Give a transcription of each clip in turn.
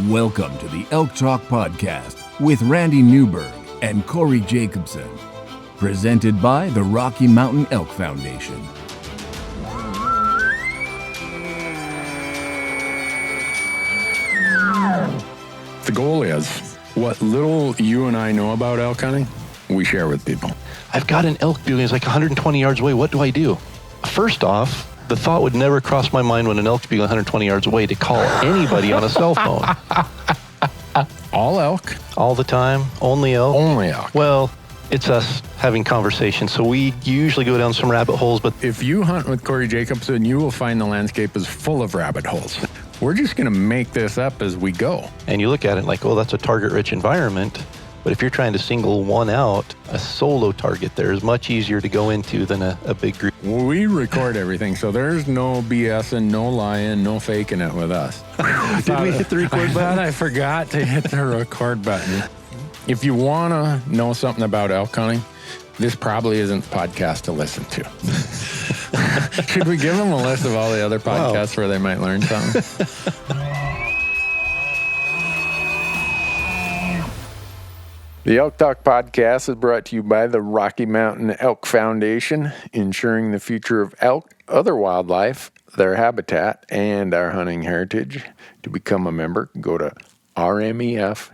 Welcome to the Elk Talk Podcast with Randy Newberg and Corey Jacobson. Presented by the Rocky Mountain Elk Foundation. The goal is, what little you and I know about elk hunting, we share with people. I've got an elk bugle, it's like 120 yards away. What do I do? First off, the thought would never cross my mind when an elk's bugle 120 yards away to call anybody on a cell phone. All elk? All the time? Only elk? Only elk. Well, it's us having conversations, so we usually go down some rabbit holes, but If you hunt with Corey Jacobson, you will find the landscape is full of rabbit holes. We're just going to make this up as we go. and you look at it like, oh, that's a target-rich environment. But if you're trying to single one out, a solo target there is much easier to go into than a big group. We record everything, so there's no BSing, no lying, no faking it with us. Did we hit the record I button? thought I forgot to hit the record button. If you want to know something about elk hunting, this probably isn't the podcast to listen to. Should we give them a list of all the other podcasts where they might learn something? The Elk Talk Podcast is brought to you by the Rocky Mountain Elk Foundation, ensuring the future of elk, other wildlife, their habitat, and our hunting heritage. To become a member, go to rmef.org.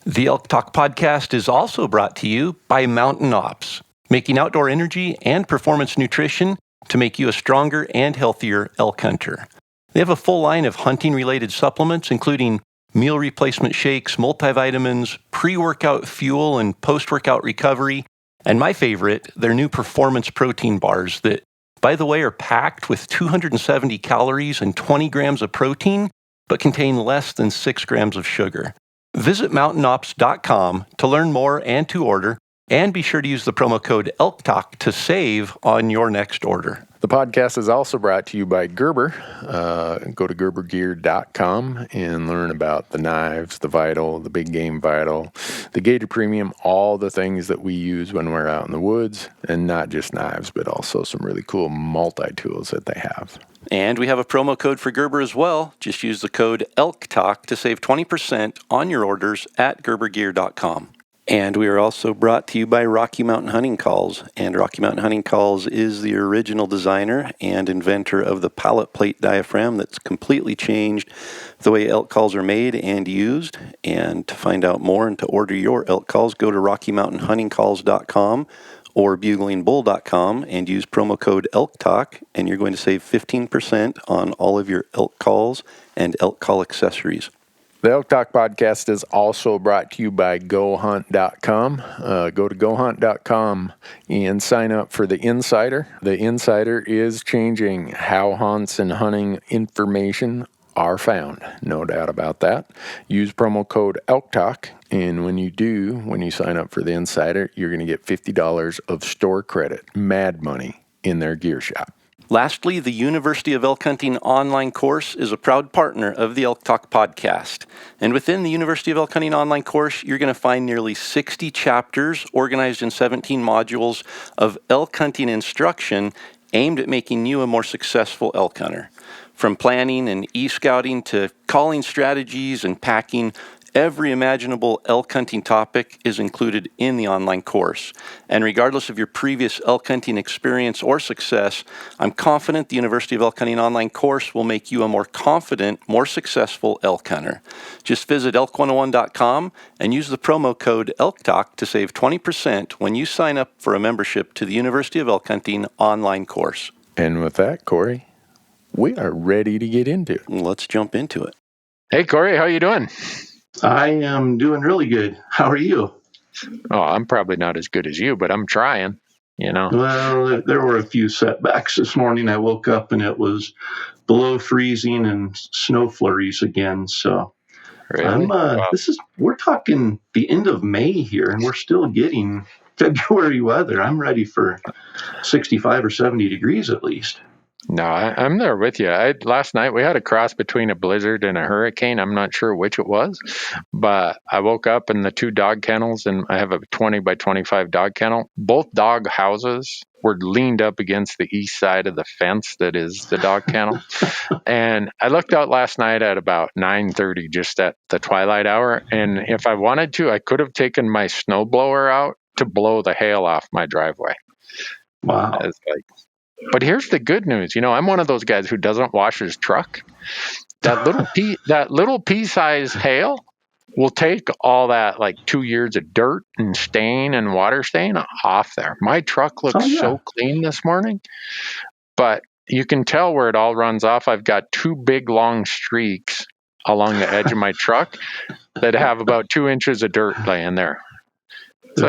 The Elk Talk Podcast is also brought to you by Mountain Ops, making outdoor energy and performance nutrition to make you a stronger and healthier elk hunter. They have a full line of hunting-related supplements, including meal replacement shakes, multivitamins, pre-workout fuel, and post-workout recovery. And my favorite, their new performance protein bars that, by the way, are packed with 270 calories and 20 grams of protein, but contain less than 6 grams of sugar. Visit mountainops.com to learn more and to order, and be sure to use the promo code ELKTALK to save on your next order. The podcast is also brought to you by Gerber. Go to gerbergear.com and learn about the knives, the Vital, the Big Game Vital, the Gator Premium, all the things that we use when we're out in the woods, and not just knives, but also some really cool multi-tools that they have. And we have a promo code for Gerber as well. Just use the code ELKTALK to save 20% on your orders at gerbergear.com. And we are also brought to you by Rocky Mountain Hunting Calls. And Rocky Mountain Hunting Calls is the original designer and inventor of the pallet plate diaphragm that's completely changed the way elk calls are made and used. And to find out more and to order your elk calls, go to RockyMountainHuntingCalls.com or buglingbull.com and use promo code ELKTALK, and you're going to save 15% on all of your elk calls and elk call accessories. The Elk Talk Podcast is also brought to you by GoHunt.com. Go to GoHunt.com and sign up for the Insider. The Insider is changing how hunts and hunting information are found. No doubt about that. Use promo code ELKTALK, and when you sign up for the Insider, you're going to get $50 of store credit, mad money, in their gear shop. Lastly, the University of Elk Hunting online course is a proud partner of the Elk Talk Podcast. And within the University of Elk Hunting online course, you're going to find nearly 60 chapters organized in 17 modules of elk hunting instruction aimed at making you a more successful elk hunter. From planning and e-scouting to calling strategies and packing, every imaginable elk hunting topic is included in the online course. And regardless of your previous elk hunting experience or success, I'm confident the University of Elk Hunting online course will make you a more confident, more successful elk hunter. Just visit elk101.com and use the promo code ELKTALK to save 20% when you sign up for a membership to the University of Elk Hunting online course. And with that, Corey, we are ready to get into it. Let's jump into it. Hey, Corey, how you doing? I am doing really good. How are you? Oh, I'm probably not as good as you, but I'm trying, Well, there were a few setbacks this morning. I woke up and it was below freezing and snow flurries again. So Really? we're talking the end of May here and we're still getting February weather. I'm ready for 65 or 70 degrees at least. No, I'm there with you. Last night we had a cross between a blizzard and a hurricane. I'm not sure which it was, but I woke up in the 2 dog kennels, and I have a 20 by 25 dog kennel. Both dog houses were leaned up against the east side of the fence that is the dog kennel. And I looked out last night at about 9:30, just at the twilight hour. And if I wanted to, I could have taken my snowblower out to blow the hail off my driveway. Wow. But here's the good news. I'm one of those guys who doesn't wash his truck. That little pea-sized hail will take all that 2 years of dirt and stain and water stain off there. My truck looks so clean this morning, but you can tell where it all runs off. I've got 2 big long streaks along the edge of my truck that have about 2 inches of dirt laying there. It's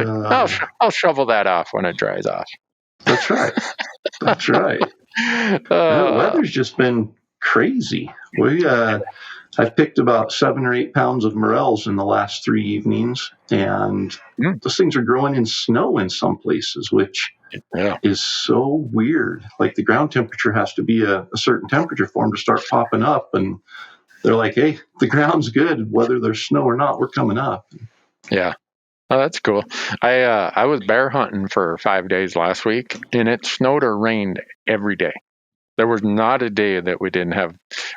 I'll shovel that off when it dries off. That's right. That's right. The weather's just been crazy. I've picked about 7 or 8 pounds of morels in the last 3 evenings, and those things are growing in snow in some places, which is so weird. Like, the ground temperature has to be a certain temperature for them to start popping up, and they're like, hey, the ground's good, whether there's snow or not, we're coming up. Yeah. Oh, that's cool. I was bear hunting for 5 days last week, and it snowed or rained every day. There was not a day that we didn't have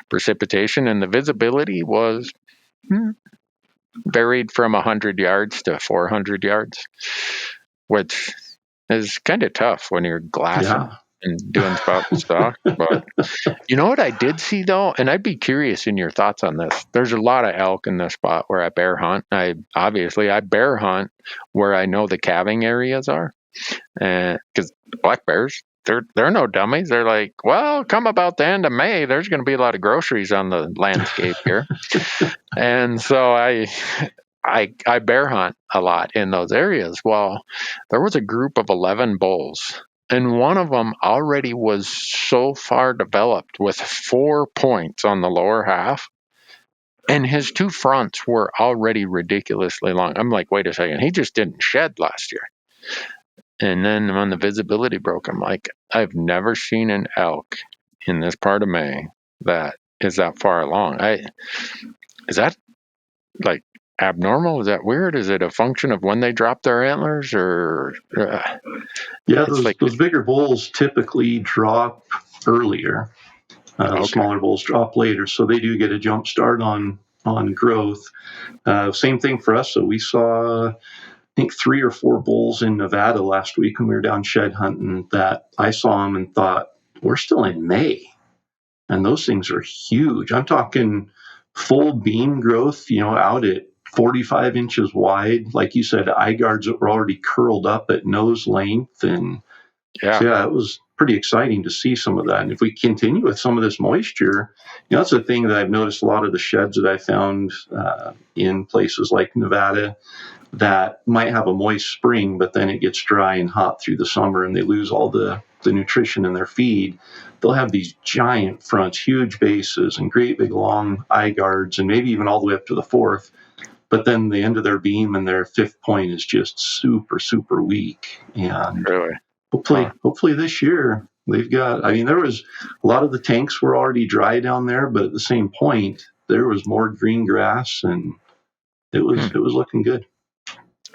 precipitation, and the visibility was varied from 100 yards to 400 yards, which is kind of tough when you're glassing and doing spot and stalk. But you know what I did see, though, and I'd be curious in your thoughts on this. There's a lot of elk in this spot where I bear hunt. I bear hunt where I know the calving areas are, because black bears, they're no dummies. They're like, well, come about the end of May, there's going to be a lot of groceries on the landscape here. And so I bear hunt a lot in those areas. Well, there was a group of 11 bulls, and one of them already was so far developed with 4 points on the lower half, and his 2 fronts were already ridiculously long. I'm like, wait a second, he just didn't shed last year. And then when the visibility broke, I'm like, I've never seen an elk in this part of May that is that far along. Is that abnormal? Is that weird? Is it a function of when they drop their antlers, or? Those bigger bulls typically drop earlier. Smaller bulls drop later, so they do get a jump start on growth. Same thing for us. So we saw, I think, 3 or 4 bulls in Nevada last week when we were down shed hunting that I saw them and thought, we're still in May. And those things are huge. I'm talking full beam growth, out at 45 inches wide. Like you said, eye guards that were already curled up at nose length. And it was pretty exciting to see some of that. And if we continue with some of this moisture, that's the thing that I've noticed. A lot of the sheds that I found in places like Nevada that might have a moist spring, but then it gets dry and hot through the summer and they lose all the nutrition in their feed. They'll have these giant fronts, huge bases, and great big long eye guards, and maybe even all the way up to the 4th. But then the end of their beam and their 5th point is just super, super weak. And hopefully this year they've got, there was a lot of the tanks were already dry down there, but at the same point, there was more green grass, and it was looking good.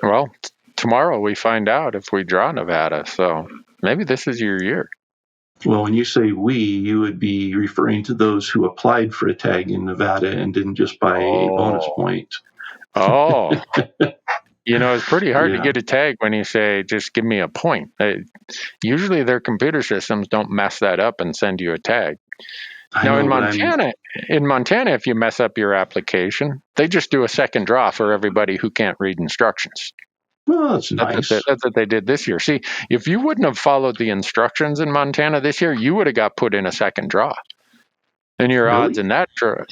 Well, tomorrow we find out if we draw Nevada, so maybe this is your year. Well, when you say we, you would be referring to those who applied for a tag in Nevada and didn't just buy a bonus point. Oh, it's pretty hard to get a tag when you say, just give me a point. Usually their computer systems don't mess that up and send you a tag. In Montana, if you mess up your application, they just do a second draw for everybody who can't read instructions. Well, that's nice. That's what they did this year. See, if you wouldn't have followed the instructions in Montana this year, you would have got put in a second draw. And your odds in that draw,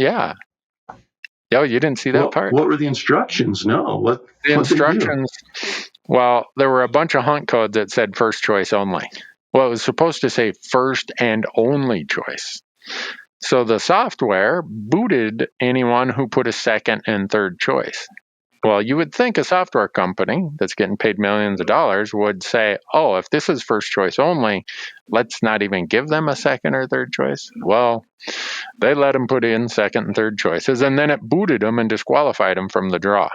Oh, you didn't see that part? What were the instructions? No. The instructions, well, there were a bunch of hunt codes that said first choice only. Well, it was supposed to say first and only choice. So the software booted anyone who put a second and third choice. Well, you would think a software company that's getting paid millions of dollars would say, oh, if this is first choice only, let's not even give them a second or third choice. Well, they let them put in second and third choices, and then it booted them and disqualified them from the draw.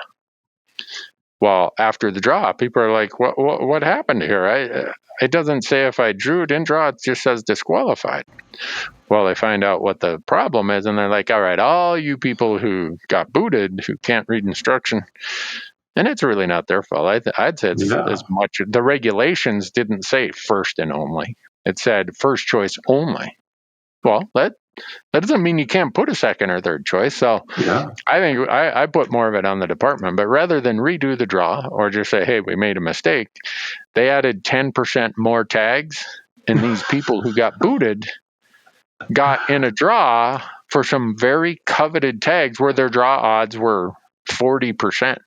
Well, after the draw, people are like, what happened here? It doesn't say if I drew, didn't draw, it just says disqualified. Well, they find out what the problem is, and they're like, all right, all you people who got booted, who can't read instruction, and it's really not their fault. I'd say it's as much. The regulations didn't say first and only. It said first choice only. Well, that doesn't mean you can't put a second or third choice. So I think I put more of it on the department. But rather than redo the draw or just say, hey, we made a mistake, they added 10% more tags, and these people who got booted got in a draw for some very coveted tags where their draw odds were 40%.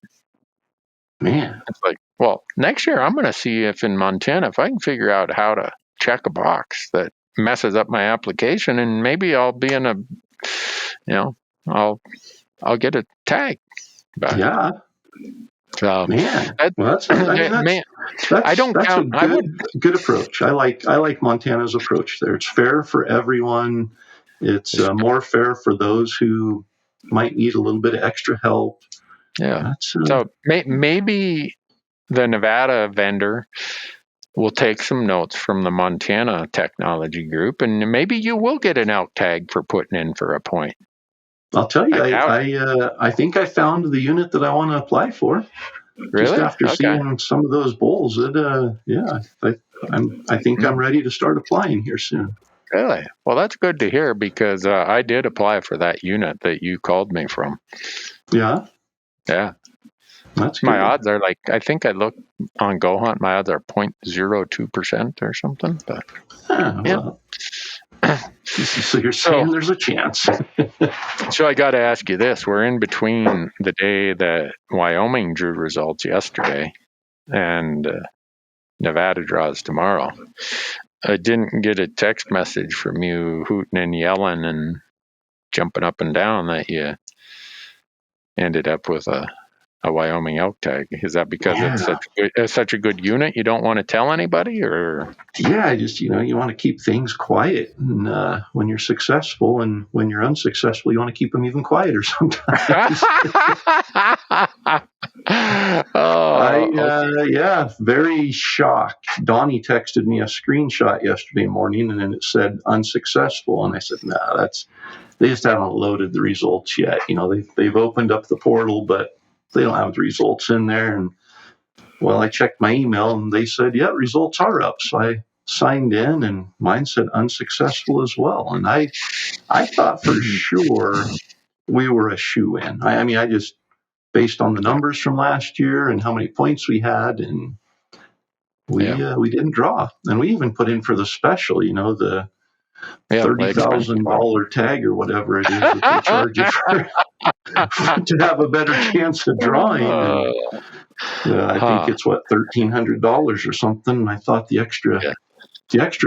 Man. It's like, well, next year I'm going to see if in Montana, if I can figure out how to check a box that messes up my application, and maybe I'll be in a, I'll get a tag. But, yeah. So, man. That's a good approach. I like Montana's approach there. It's fair for everyone. It's more fair for those who might need a little bit of extra help. Yeah. So maybe the Nevada vendor will take some notes from the Montana technology group, and maybe you will get an elk tag for putting in for a point. I'll tell you, I think I found the unit that I want to apply for. Really? Just after seeing some of those bulls, I think I'm ready to start applying here soon. Really? Well, that's good to hear, because I did apply for that unit that you called me from. Yeah. Yeah. That's good. My odds are like, I think I looked on Go Hunt, my odds are 0.02% or something. But well. So you're saying there's a chance. So I got to ask you this. We're in between the day that Wyoming drew results yesterday and Nevada draws tomorrow. I didn't get a text message from you hooting and yelling and jumping up and down that you ended up with a Wyoming elk tag. Is that because it's such a good unit you don't want to tell anybody, or? Yeah, just, you want to keep things quiet, and when you're successful, and when you're unsuccessful, you want to keep them even quieter sometimes. Very shocked. Donnie texted me a screenshot yesterday morning, and then it said unsuccessful, and I said, no, they just haven't loaded the results yet. They've opened up the portal, but they don't have the results in there. And I checked my email, and they said, yeah, results are up. So I signed in, and mine said unsuccessful as well. And I thought for sure we were a shoe-in. I just, based on the numbers from last year and how many points we had, and we didn't draw. And we even put in for the special, the $30,000 tag or whatever it is that they charge you for to have a better chance of drawing. I think it's $1,300 or something. And I thought the extra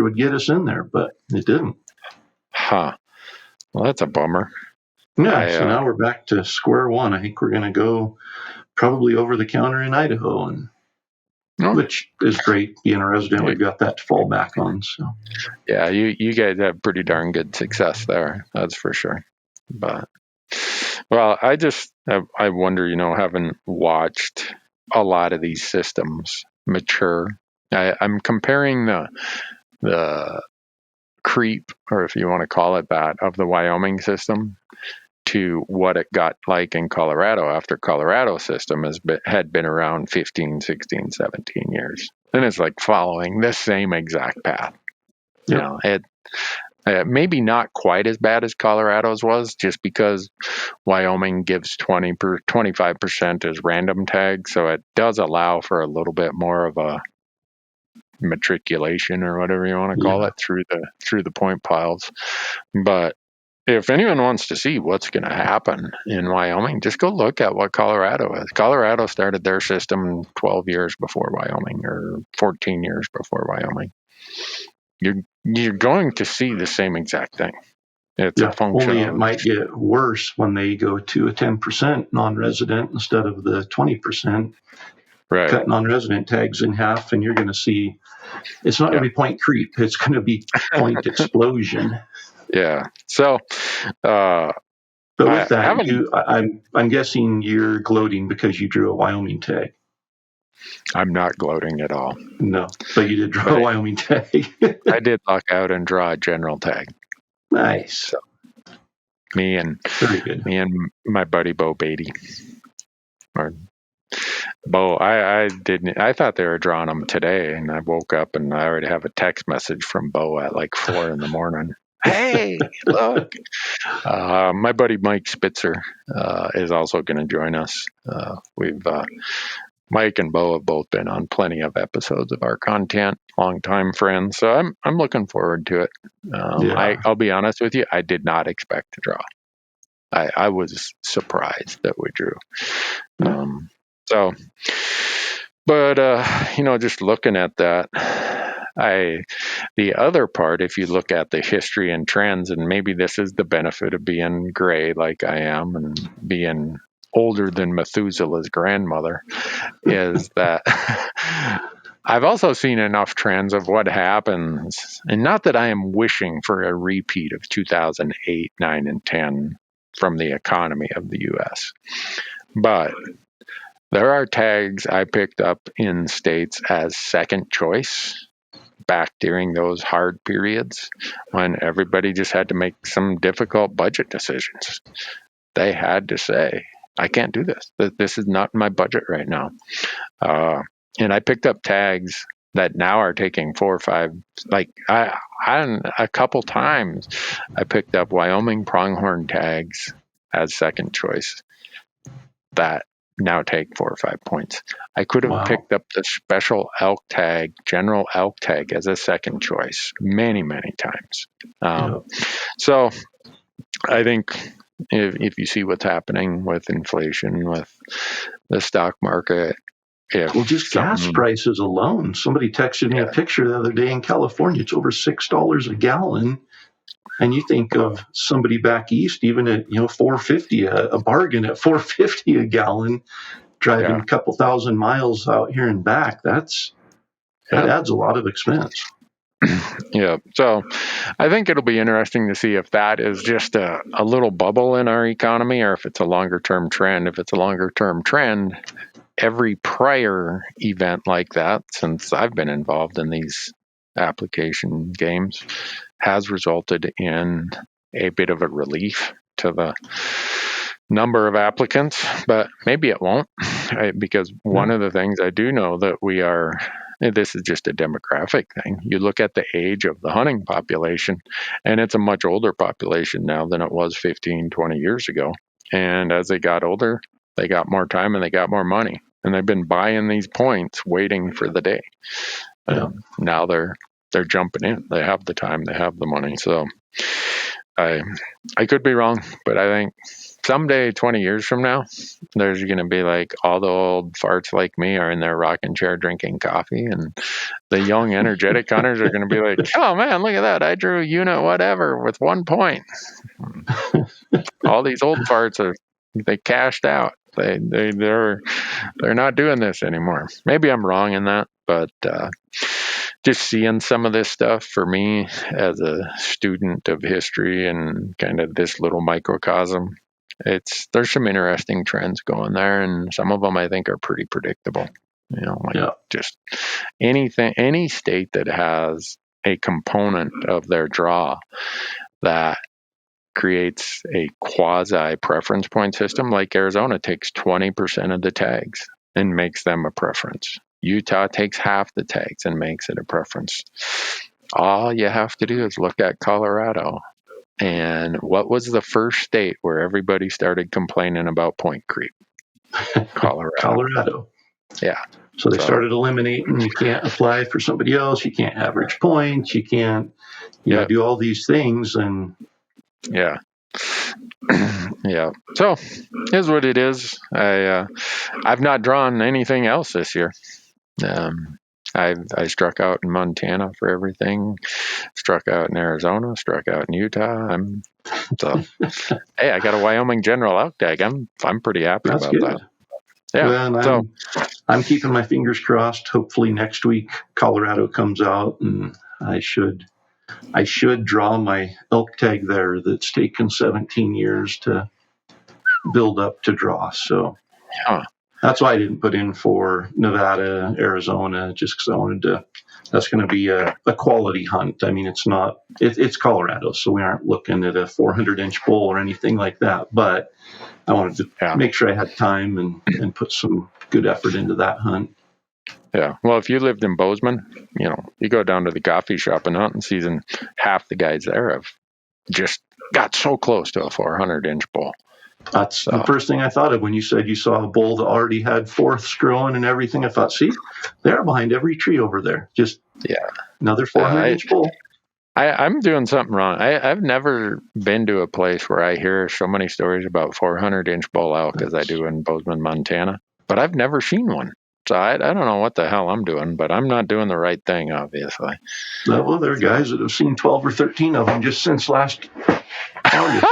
would get us in there, but it didn't. Well, that's a bummer. Yeah. So now we're back to square one. I think we're going to go probably over the counter in Idaho, which is great. Being a resident, we've got that to fall back on. So, yeah, you guys have pretty darn good success there. That's for sure. But, well, I wonder, having watched a lot of these systems mature, I'm comparing the creep, or if you want to call it that, of the Wyoming system to what it got like in Colorado after Colorado system had been around 15, 16, 17 years. And it's like following the same exact path. It maybe not quite as bad as Colorado's was, just because Wyoming gives 25% as random tags. So it does allow for a little bit more of a matriculation, or whatever you want to call it, through the point piles. But if anyone wants to see what's going to happen in Wyoming, just go look at what Colorado is. Colorado started their system 12 years before Wyoming, or 14 years before Wyoming. You're going to see the same exact thing. It's a function. Only it might get worse when they go to a 10% non-resident instead of the 20%. Right. Cut non-resident tags in half, and you're going to see it's not going to be point creep. It's going to be point explosion. Yeah. So, but with that, I'm guessing you're gloating because you drew a Wyoming tag. I'm not gloating at all. No, but you did draw a Wyoming tag. I did luck out and draw a general tag. Nice. So, me and my buddy Bo Beatty. Or Bo, I thought they were drawing them today, and I woke up and I already have a text message from Bo at like 4 a.m. Hey, look! My buddy Mike Spitzer is also going to join us. Mike and Bo have both been on plenty of episodes of our content, longtime friends. So I'm looking forward to it. I'll be honest with you, I did not expect to draw. I was surprised that we drew. Just looking at that, the other part, if you look at the history and trends, and maybe this is the benefit of being gray like I am and being older than Methuselah's grandmother, is that I've also seen enough trends of what happens, and not that I am wishing for a repeat of 2008, 9, and 10 from the economy of the U.S., but there are tags I picked up in states as second choice back during those hard periods when everybody just had to make some difficult budget decisions. They had to say, I can't do this. This is not my budget right now. And I picked up tags that now are taking 4 or 5. Like a couple times, I picked up Wyoming pronghorn tags as second choice that now take 4 or 5 points. I could have picked up the special elk tag, general elk tag, as a second choice many, many times. So I think if you see what's happening with inflation, with the stock market, just gas prices alone. Somebody texted me a picture the other day in California. It's over $6 a gallon. And you think of somebody back east, even at $4.50, a bargain at $4.50 a gallon, driving a couple thousand miles out here and back. That adds a lot of expense. Yeah. So I think it'll be interesting to see if that is just a little bubble in our economy, or if it's a longer term trend. If it's a longer term trend, every prior event like that, since I've been involved in these application games, has resulted in a bit of a relief to the number of applicants, but maybe it won't, because one of the things I do know that this is just a demographic thing. You look at the age of the hunting population, and it's a much older population now than it was 15, 20 years ago. And as they got older, they got more time and they got more money, and they've been buying these points waiting for the day. Now they're jumping in. They have the time, they have the money. So I could be wrong, but I think someday, 20 years from now, there's going to be like all the old farts like me are in their rocking chair drinking coffee, and the young energetic hunters are going to be like, oh man, look at that. I drew unit whatever with 1 point. All these old farts they cashed out. They're not doing this anymore. Maybe I'm wrong in that, but just seeing some of this stuff for me as a student of history and kind of this little microcosm, there's some interesting trends going there, and some of them I think are pretty predictable. Just any state that has a component of their draw that creates a quasi preference point system, like Arizona takes 20% of the tags and makes them a preference. Utah takes half the tags and makes it a preference. All you have to do is look at Colorado. And what was the first state where everybody started complaining about point creep? Colorado. Yeah. So they started eliminating, you can't apply for somebody else, you can't average points, you can't do all these things. And yeah. Yeah. So here's what it is. I've not drawn anything else this year. I struck out in Montana for everything, struck out in Arizona, struck out in Utah. Hey, I got a Wyoming general elk tag. I'm pretty happy That's about good. that. Yeah. Well, I'm keeping my fingers crossed. Hopefully next week Colorado comes out and I should draw my elk tag there that's taken 17 years to build up to draw. So that's why I didn't put in for Nevada, Arizona, just because I wanted to. That's going to be a quality hunt. I mean, it's Colorado, so we aren't looking at a 400-inch bull or anything like that. But I wanted to make sure I had time and put some good effort into that hunt. Yeah. Well, if you lived in Bozeman, you go down to the coffee shop in hunting season, half the guys there have just got so close to a 400-inch bull. That's the first thing I thought of when you said you saw a bull that already had fourths growing and everything. I thought, see, they're behind every tree over there. Just another 400-inch bull. I'm doing something wrong. I've never been to a place where I hear so many stories about 400-inch bull elk as I do in Bozeman, Montana, but I've never seen one. So I don't know what the hell I'm doing, but I'm not doing the right thing, obviously. Well, there are guys that have seen 12 or 13 of them just since last August.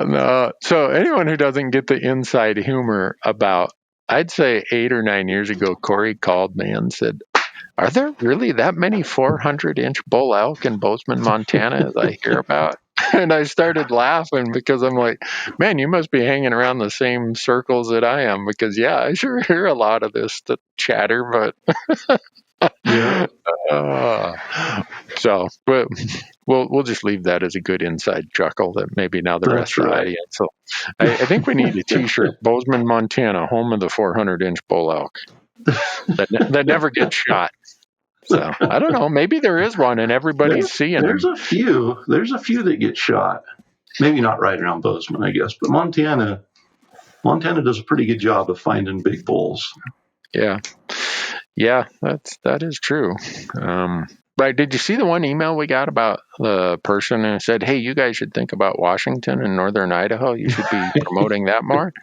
No. So anyone who doesn't get the inside humor about, I'd say 8 or 9 years ago, Corey called me and said, "Are there really that many 400-inch bull elk in Bozeman, Montana, as I hear about?" And I started laughing because I'm like, man, you must be hanging around the same circles that I am, because I sure hear a lot of this chatter, but so we'll just leave that as a good inside chuckle that maybe now the rest of the audience. So I think we need a T-shirt: Bozeman, Montana, home of the 400-inch bull elk that never gets shot. So I don't know. Maybe there is one, and everybody's seeing there's them. There's a few that get shot. Maybe not right around Bozeman, I guess, but Montana does a pretty good job of finding big bulls. Yeah, that is true. But did you see the one email we got about the person who said, "Hey, you guys should think about Washington and northern Idaho. You should be promoting that more"?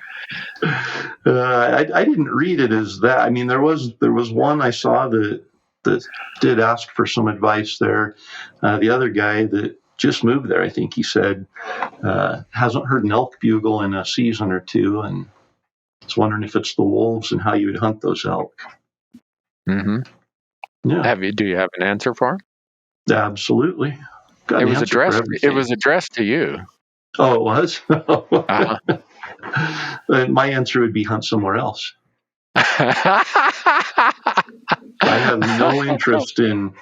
I didn't read it as that. I mean, there was one I saw that did ask for some advice there. The other guy that just moved there, I think he said, hasn't heard an elk bugle in a season or two, and was wondering if it's the wolves and how you would hunt those elk. Mm-hmm. Yeah. Do you have an answer for him? Absolutely. It was addressed to you. Oh, it was? My answer would be hunt somewhere else. I have no interest in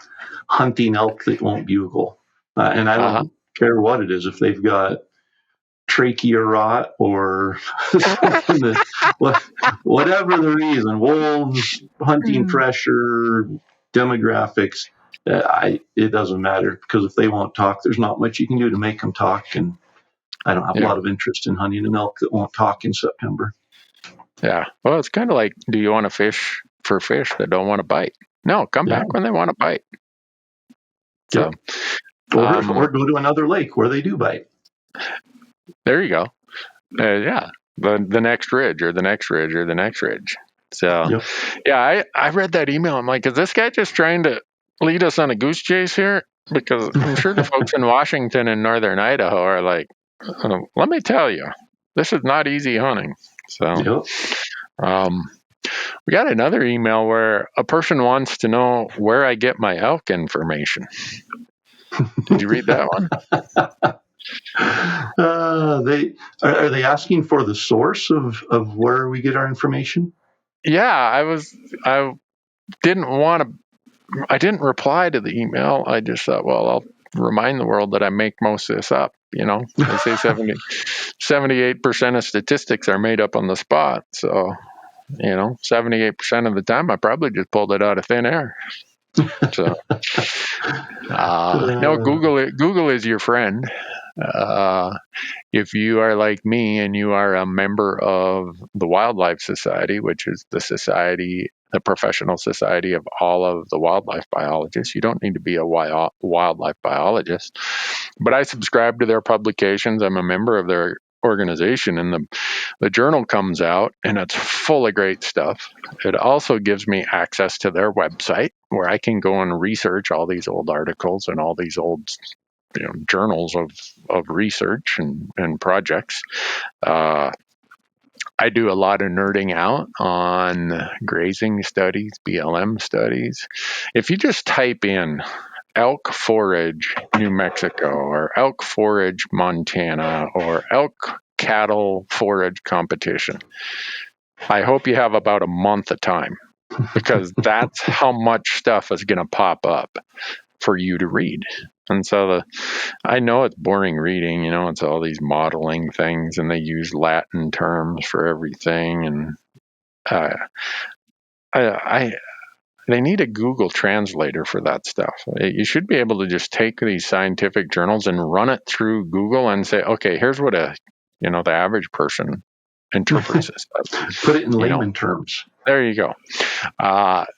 hunting elk that won't bugle. And I don't care what it is. If they've got trachea rot or whatever the reason, wolves, hunting pressure, demographics, it doesn't matter, because if they won't talk, there's not much you can do to make them talk. And I don't have a lot of interest in hunting an elk that won't talk in September. Yeah. Well, it's kind of like, do you want to fish for fish that don't want to bite? No, come back when they want to bite. So, or go to another lake where they do bite. There you go. The next ridge or the next ridge or the next ridge. So, I read that email. I'm like, is this guy just trying to lead us on a goose chase here? Because I'm sure the folks in Washington and northern Idaho are like, let me tell you, this is not easy hunting. So, we got another email where a person wants to know where I get my elk information. Did you read that one? Are they asking for the source of where we get our information? Yeah, I didn't reply to the email. I just thought, well, I'll remind the world that I make most of this up. They say 78% of statistics are made up on the spot. So, 78% of the time, I probably just pulled it out of thin air. So, no, Google is your friend. If you are like me and you are a member of the Wildlife Society, which is the professional society of all of the wildlife biologists, you don't need to be a wildlife biologist, but I subscribe to their publications. I'm a member of their organization, and the journal comes out and it's full of great stuff. It also gives me access to their website where I can go and research all these old articles and all these old journals of research and projects. I do a lot of nerding out on grazing studies, BLM studies. If you just type in elk forage New Mexico or elk forage Montana or elk cattle forage competition, I hope you have about a month of time, because that's how much stuff is going to pop up for you to read. And so I know it's boring reading, it's all these modeling things and they use Latin terms for everything. And they need a Google translator for that stuff. You should be able to just take these scientific journals and run it through Google and say, okay, here's what the average person interprets this stuff. Put it in layman terms. There you go.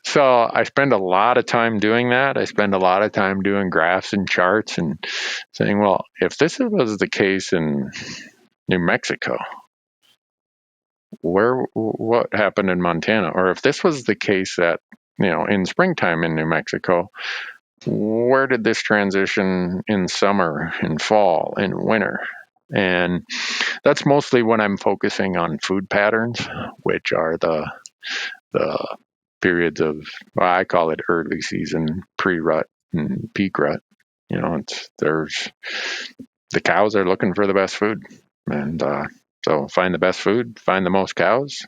So I spend a lot of time doing that. I spend a lot of time doing graphs and charts and saying, well, if this was the case in New Mexico, what happened in Montana? Or if this was the case that, in springtime in New Mexico, where did this transition in summer, in fall, in winter? And that's mostly when I'm focusing on food patterns, which are the periods of, I call it early season, pre-rut and peak rut. The cows are looking for the best food. And so find the best food, find the most cows,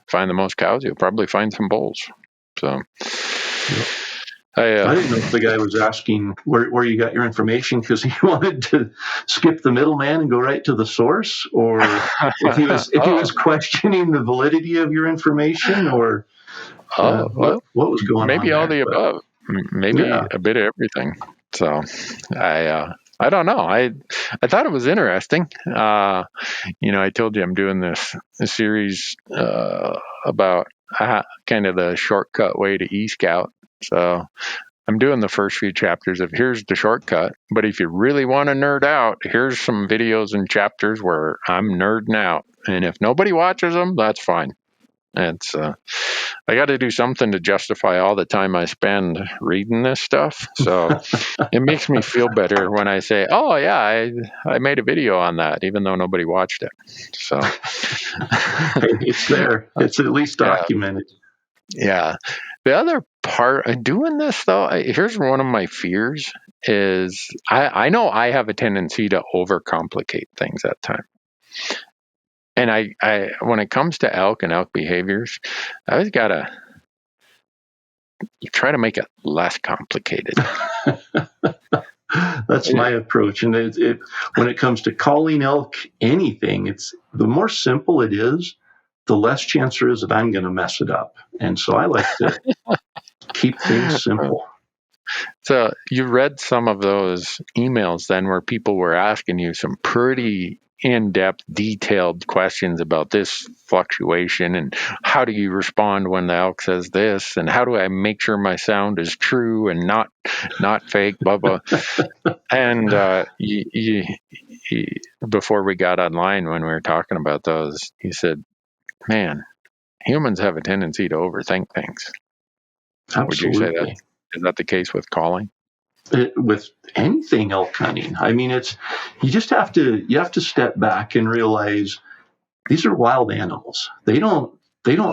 you'll probably find some bulls. So I didn't know if the guy was asking where you got your information because he wanted to skip the middleman and go right to the source, or if he was questioning the validity of your information, or what was going on. Maybe all the above. Maybe a bit of everything. So I don't know. I thought it was interesting. I told you I'm doing this series about kind of the shortcut way to e-scout. So I'm doing the first few chapters of here's the shortcut. But if you really want to nerd out, here's some videos and chapters where I'm nerding out. And if nobody watches them, that's fine. It's I got to do something to justify all the time I spend reading this stuff. So it makes me feel better when I say, oh, yeah, I made a video on that, even though nobody watched it. So it's there. It's at least documented. Yeah. The other part of doing this, though, here's one of my fears is I know I have a tendency to overcomplicate things at times. And I when it comes to elk and elk behaviors, I always got to try to make it less complicated. That's my approach. And when it comes to calling elk anything, it's the more simple it is, the less chance there is that I'm going to mess it up. And so I like to keep things simple. So you read some of those emails then where people were asking you some pretty in-depth, detailed questions about this fluctuation and how do you respond when the elk says this and how do I make sure my sound is true and not fake, blah, blah. And before we got online, when we were talking about those, he said, man, humans have a tendency to overthink things. Absolutely. Would you say that? Is that the case with calling? With anything elk hunting, I mean, you have to step back and realize these are wild animals. They don't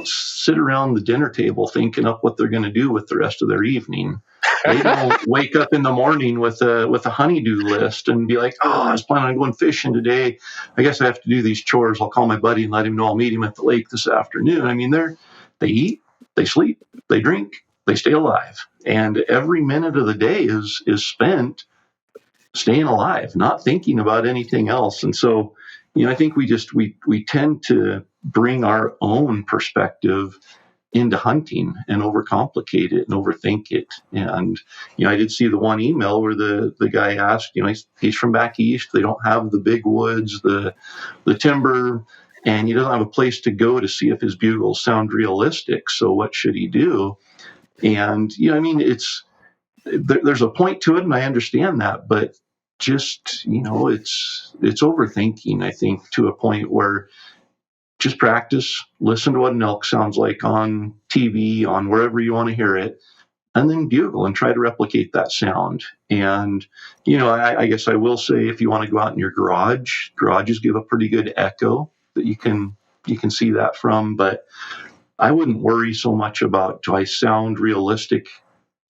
sit around the dinner table thinking up what they're going to do with the rest of their evening. They don't wake up in the morning with a honey-do list and be like, oh, I was planning on going fishing today. I guess I have to do these chores. I'll call my buddy and let him know I'll meet him at the lake this afternoon. I mean, they eat, they sleep, they drink, they stay alive. And every minute of the day is spent staying alive, not thinking about anything else. And so, I think we tend to bring our own perspective into hunting and overcomplicate it and overthink it. And, I did see the one email where the guy asked, he's from back east. They don't have the big woods, the timber, and he doesn't have a place to go to see if his bugles sound realistic. So what should he do? And, there's a point to it, and I understand that, but just, it's overthinking, I think, to a point where just practice, listen to what an elk sounds like on TV, on wherever you want to hear it, and then bugle and try to replicate that sound. And, I guess I will say, if you want to go out in your garages give a pretty good echo that you can see that from. But I wouldn't worry so much about, do I sound realistic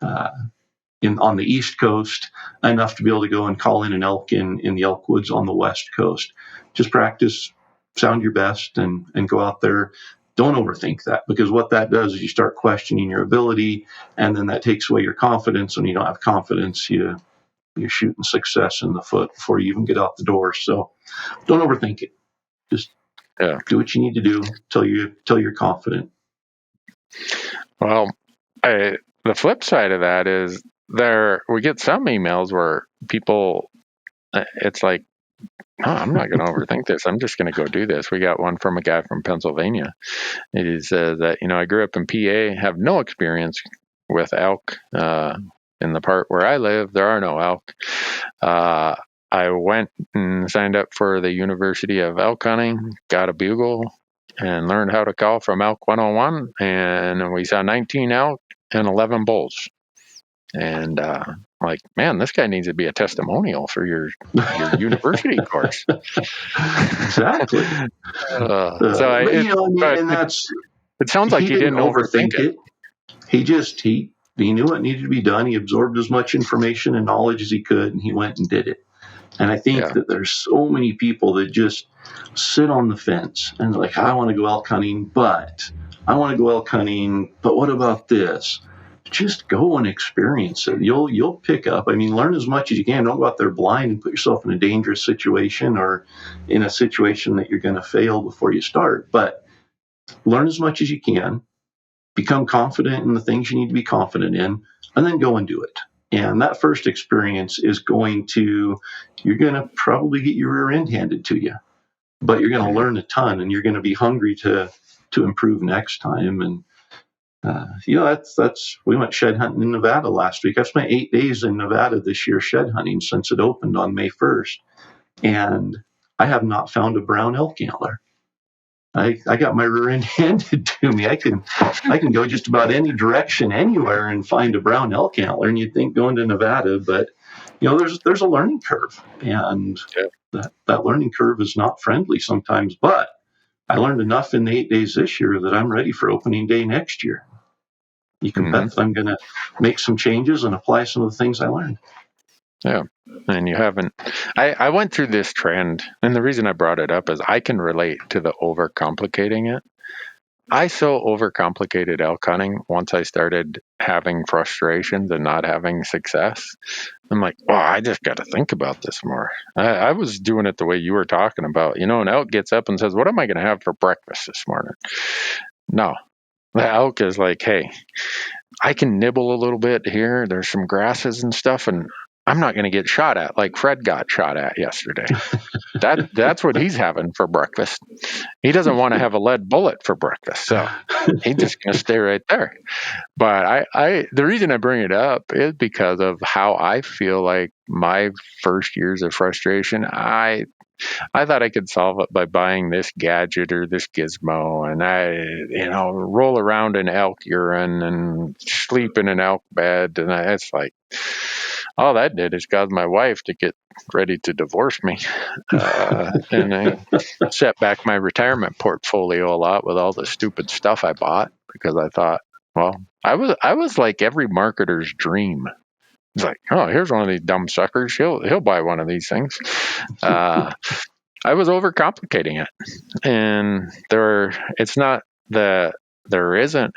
on the East Coast enough to be able to go and call in an elk in the elk woods on the West Coast. Just practice, sound your best, and go out there. Don't overthink that, because what that does is you start questioning your ability, and then that takes away your confidence. When you don't have confidence, you're shooting success in the foot before you even get out the door. So don't overthink it. Just do what you need to do till you're confident. Well, the flip side of that is we get some emails where people, it's like, oh, I'm not going to overthink this. I'm just going to go do this. We got one from a guy from Pennsylvania. He says that, I grew up in PA, have no experience with elk. In the part where I live, there are no elk. I went and signed up for the University of Elk Hunting, got a bugle, and learned how to call from Elk 101. And we saw 19 elk and 11 bulls. And like, man, this guy needs to be a testimonial for your university course. Exactly. It sounds like he didn't overthink it. He knew what needed to be done. He absorbed as much information and knowledge as he could, and he went and did it. And I think that there's so many people that just sit on the fence and they're like, I want to go elk hunting, but what about this? Just go and experience it. You'll pick up. Learn as much as you can. Don't go out there blind and put yourself in a dangerous situation or in a situation that you're going to fail before you start. But learn as much as you can. Become confident in the things you need to be confident in, and then go and do it. And that first experience is you're going to probably get your rear end handed to you, but you're going to learn a ton, and you're going to be hungry to improve next time. And we went shed hunting in Nevada last week. I've spent 8 days in Nevada this year shed hunting since it opened on May 1st, and I have not found a brown elk antler. I got my rear end handed to me. I can go just about any direction, anywhere, and find a brown elk antler. And you'd think going to Nevada, but there's a learning curve, and that learning curve is not friendly sometimes. But I learned enough in the 8 days this year that I'm ready for opening day next year. You can bet that I'm going to make some changes and apply some of the things I learned. Yeah. And you haven't. I went through this trend, and the reason I brought it up is I can relate to the overcomplicating it. I so overcomplicated elk hunting once I started having frustrations and not having success. I'm like, I just got to think about this more. I was doing it the way you were talking about. An elk gets up and says, what am I going to have for breakfast this morning? No. The elk is like, hey, I can nibble a little bit here. There's some grasses and stuff, and I'm not going to get shot at like Fred got shot at yesterday. That's what he's having for breakfast. He doesn't want to have a lead bullet for breakfast, so he's just going to stay right there. But the reason I bring it up is because of how I feel like my first years of frustration, I thought I could solve it by buying this gadget or this gizmo, and I, roll around in elk urine and sleep in an elk bed, and it's like, all that did is cause my wife to get ready to divorce me, and I set back my retirement portfolio a lot with all the stupid stuff I bought, because I thought, I was like every marketer's dream. It's like, here's one of these dumb suckers. He'll buy one of these things. I was overcomplicating it, and there isn't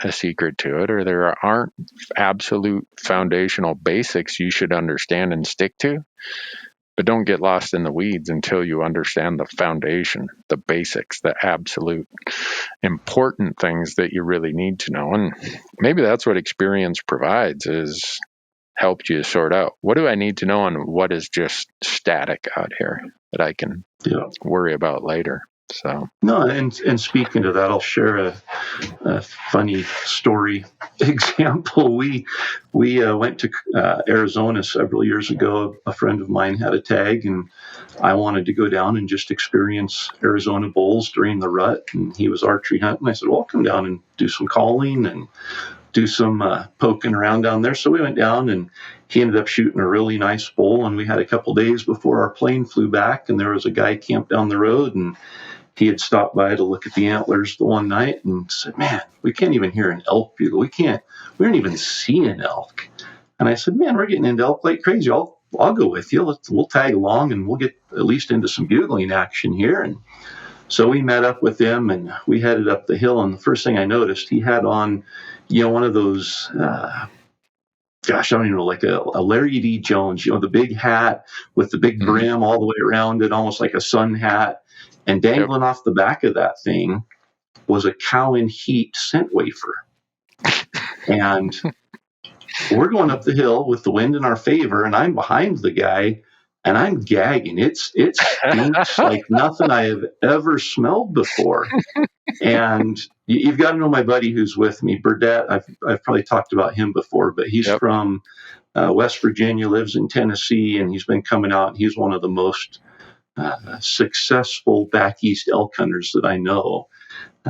a secret to it, or there aren't absolute foundational basics you should understand and stick to. But don't get lost in the weeds until you understand the foundation, the basics, the absolute important things that you really need to know. And maybe that's what experience provides, is helped you sort out, what do I need to know and what is just static out here that I can worry about later. So no, and speaking to that, I'll share a funny story example. We went to Arizona several years ago. A friend of mine had a tag, and I wanted to go down and just experience Arizona bulls during the rut. And he was archery hunting. I said, "Well, I'll come down and do some calling and do some poking around down there." So we went down, and he ended up shooting a really nice bull. And we had a couple days before our plane flew back, and there was a guy camped down the road, and he had stopped by to look at the antlers the one night and said, "Man, we can't even hear an elk bugle. We don't even see an elk." And I said, "Man, we're getting into elk like crazy. I'll go with you. We'll tag along and we'll get at least into some bugling action here." And so we met up with him and we headed up the hill. And the first thing I noticed, he had on, one of those, gosh, I don't even know, like a Larry D. Jones, the big hat with the big brim all the way around it, almost like a sun hat. And dangling off the back of that thing was a cow in heat scent wafer. And we're going up the hill with the wind in our favor, and I'm behind the guy, and I'm gagging. It stinks like nothing I have ever smelled before. And you've got to know my buddy who's with me, Burdett. I've probably talked about him before, but he's from West Virginia, lives in Tennessee, and he's been coming out. He's one of the most successful back east elk hunters that I know.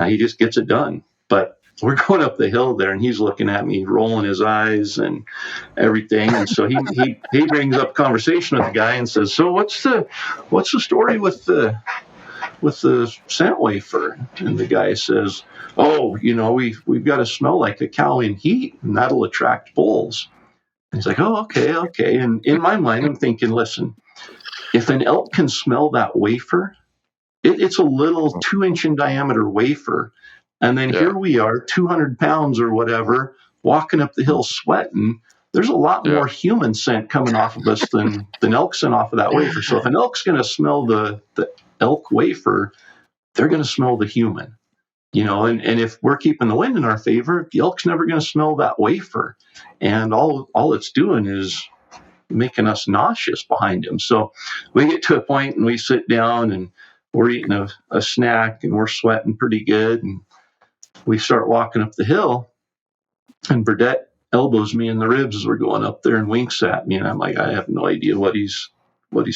He just gets it done. But we're going up the hill there, and he's looking at me, rolling his eyes and everything. And so he brings up conversation with the guy and says, "So what's the story with the scent wafer?" And the guy says, "Oh, we've got to smell like a cow in heat, and that'll attract bulls." And he's like, "Oh, okay." And in my mind, I'm thinking, listen, if an elk can smell that wafer, it's a little 2-inch in diameter wafer. And then here we are, 200 pounds or whatever, walking up the hill sweating. There's a lot more human scent coming off of us than elk scent off of that wafer. So if an elk's going to smell the elk wafer, they're going to smell the human. And if we're keeping the wind in our favor, the elk's never going to smell that wafer. And all it's doing is making us nauseous behind him. So we get to a point and we sit down and we're eating a snack and we're sweating pretty good. And we start walking up the hill, and Burdett elbows me in the ribs as we're going up there and winks at me. And I'm like, I have no idea what he's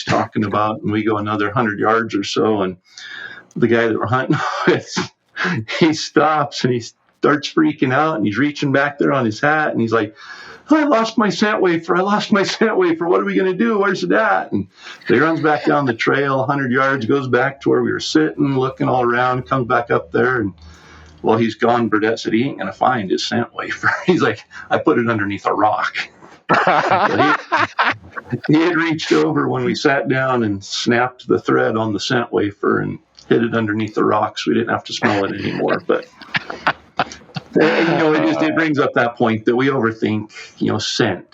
talking about. And we go another 100 yards or so, and the guy that we're hunting with, he stops and he starts freaking out, and he's reaching back there on his hat, and he's like, "I lost my scent wafer. What are we going to do? Where's it at?" And so he runs back down the trail 100 yards, goes back to where we were sitting, looking all around, comes back up there, and while he's gone, Burdett said he ain't going to find his scent wafer. He's like, "I put it underneath a rock." He had reached over when we sat down and snapped the thread on the scent wafer and hid it underneath the rock so we didn't have to smell it anymore. But it brings up that point that we overthink, scent.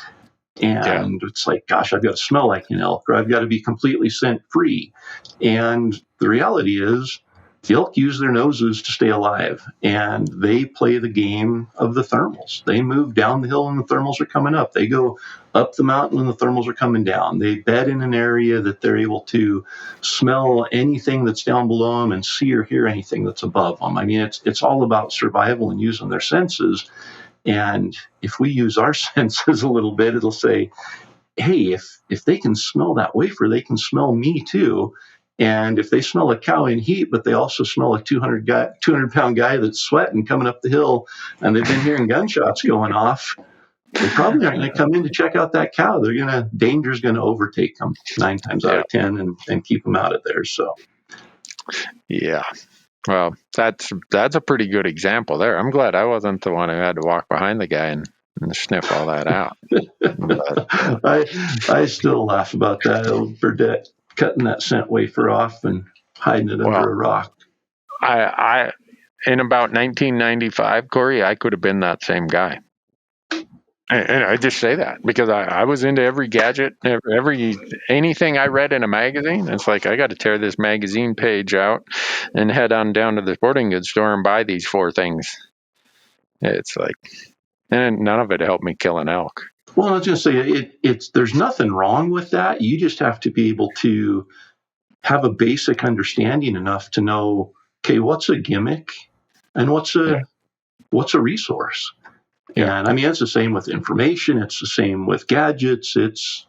And it's like, gosh, I've got to smell like an elk, or I've got to be completely scent free. And the reality is, the elk use their noses to stay alive, and they play the game of the thermals. They move down the hill when the thermals are coming up. They go up the mountain when the thermals are coming down. They bed in an area that they're able to smell anything that's down below them and see or hear anything that's above them. I mean, it's all about survival and using their senses. And if we use our senses a little bit, it'll say, hey, if they can smell that wafer, they can smell me too. And if they smell a cow in heat, but they also smell a 200-pound guy that's sweating coming up the hill, and they've been hearing gunshots going off, they probably aren't going to come in to check out that cow. Danger's going to overtake them 9 times out of 10 and keep them out of there. So, yeah. Well, that's a pretty good example there. I'm glad I wasn't the one who had to walk behind the guy and sniff all that out. I still laugh about that old Burdett cutting that scent wafer off and hiding it under a rock. I in about 1995, Corey, I could have been that same guy. And I just say that because I was into every gadget, anything I read in a magazine. It's like, I got to tear this magazine page out and head on down to the sporting goods store and buy these 4 things. It's like, and none of it helped me kill an elk. Well, I was going to say, there's nothing wrong with that. You just have to be able to have a basic understanding enough to know, okay, what's a gimmick and what's a resource. Yeah. And I mean, it's the same with information. It's the same with gadgets. It's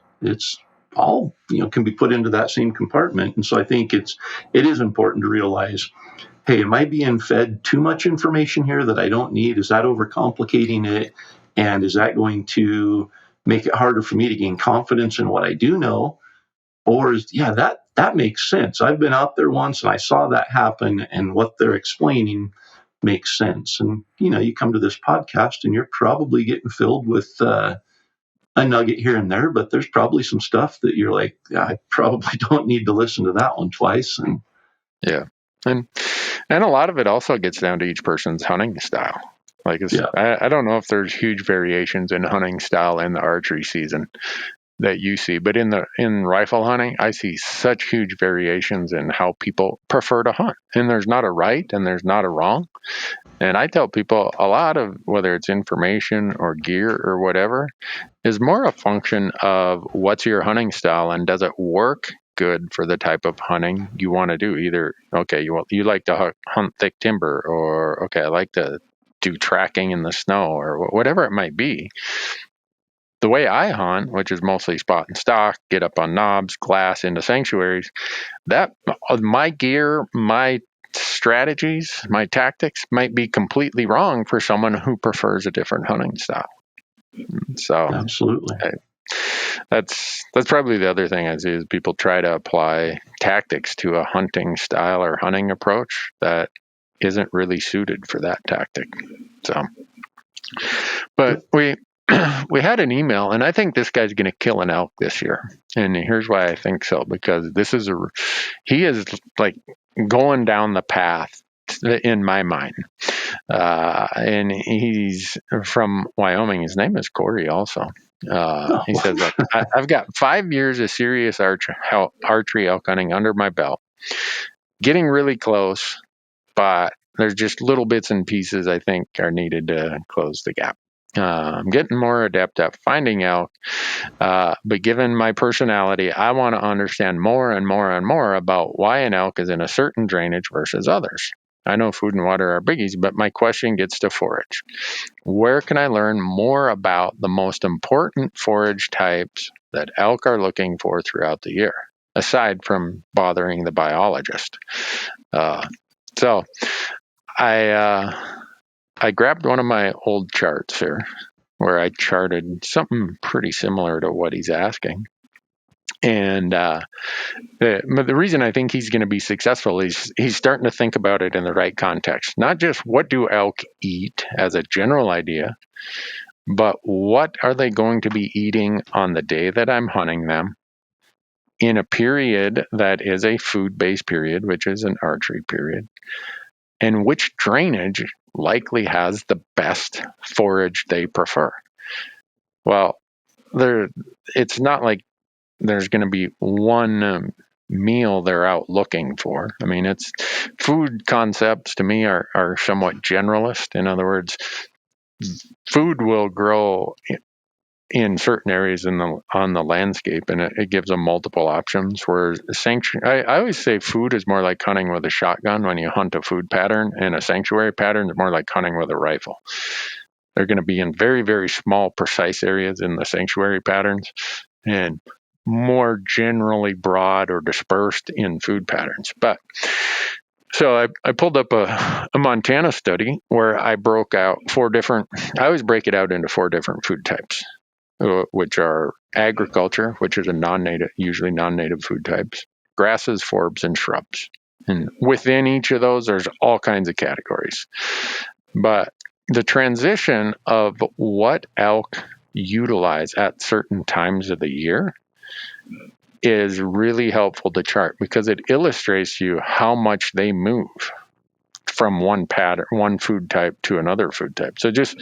all, can be put into that same compartment. And so I think it is important to realize, hey, am I being fed too much information here that I don't need? Is that overcomplicating it? And is that going to make it harder for me to gain confidence in what I do know? Or that makes sense. I've been out there once and I saw that happen, and what they're explaining makes sense. And, you come to this podcast and you're probably getting filled with a nugget here and there, but there's probably some stuff that you're like, I probably don't need to listen to that one twice. And yeah. And a lot of it also gets down to each person's hunting style. Like, I don't know if there's huge variations in hunting style in the archery season that you see, but in rifle hunting, I see such huge variations in how people prefer to hunt. And there's not a right and there's not a wrong. And I tell people a lot of, whether it's information or gear or whatever, is more a function of what's your hunting style and does it work good for the type of hunting you want to do. Either, okay, you like to hunt thick timber, or, okay, I like to do tracking in the snow, or whatever it might be. The way I hunt, which is mostly spot and stock, get up on knobs, glass into sanctuaries, that my gear, my strategies, my tactics might be completely wrong for someone who prefers a different hunting style. So absolutely. That's probably the other thing I see is people try to apply tactics to a hunting style or hunting approach that isn't really suited for that tactic. So, but we had an email, and I think this guy's going to kill an elk this year. And here's why I think so, because he is like going down the path in my mind. And he's from Wyoming. His name is Corey also. He says, look, I've got 5 years of serious archery elk hunting under my belt, getting really close, but there's just little bits and pieces I think are needed to close the gap. I'm getting more adept at finding elk, but given my personality, I want to understand more and more and more about why an elk is in a certain drainage versus others. I know food and water are biggies, but my question gets to forage. Where can I learn more about the most important forage types that elk are looking for throughout the year, aside from bothering the biologist? So I grabbed one of my old charts here where I charted something pretty similar to what he's asking. And the reason I think he's going to be successful is he's starting to think about it in the right context. Not just what do elk eat as a general idea, but what are they going to be eating on the day that I'm hunting them in a period that is a food-based period, which is an archery period, and which drainage likely has the best forage they prefer. Well, it's not like there's going to be one meal they're out looking for. I mean, it's food concepts to me are somewhat generalist. In other words, food will grow in certain areas on the landscape, and it gives them multiple options. Whereas I always say food is more like hunting with a shotgun when you hunt a food pattern, and a sanctuary pattern is more like hunting with a rifle. They're going to be in very, very small, precise areas in the sanctuary patterns, and more generally broad or dispersed in food patterns. But so I pulled up a Montana study where I broke out I always break it out into 4 different food types, which are agriculture, which is usually non-native food types, grasses, forbs, and shrubs. And within each of those, there's all kinds of categories. But the transition of what elk utilize at certain times of the year is really helpful to chart, because it illustrates to you how much they move from one food type to another food type. So just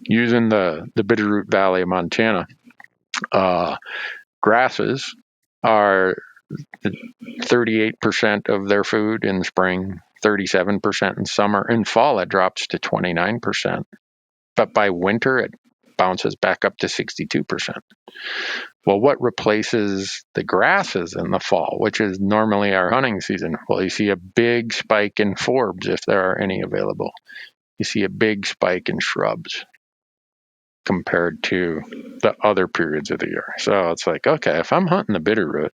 using the Bitterroot Valley of Montana, grasses are 38% of their food in spring, 37% in summer. In fall, it drops to 29%. But by winter, it bounces back up to 62%. Well, what replaces the grasses in the fall, which is normally our hunting season? Well, you see a big spike in forbs if there are any available. You see a big spike in shrubs compared to the other periods of the year. So it's like, okay, if I'm hunting the bitterroot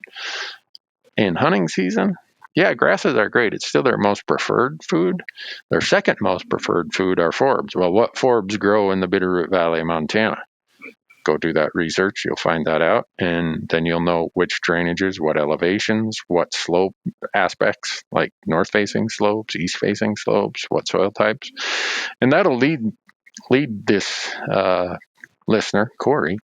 in hunting season, yeah, grasses are great. It's still their most preferred food. Their second most preferred food are forbs. Well, what forbs grow in the Bitterroot Valley of Montana? Go do that research. You'll find that out. And then you'll know which drainages, what elevations, what slope aspects, like north-facing slopes, east-facing slopes, what soil types. And that'll lead this listener, Corey,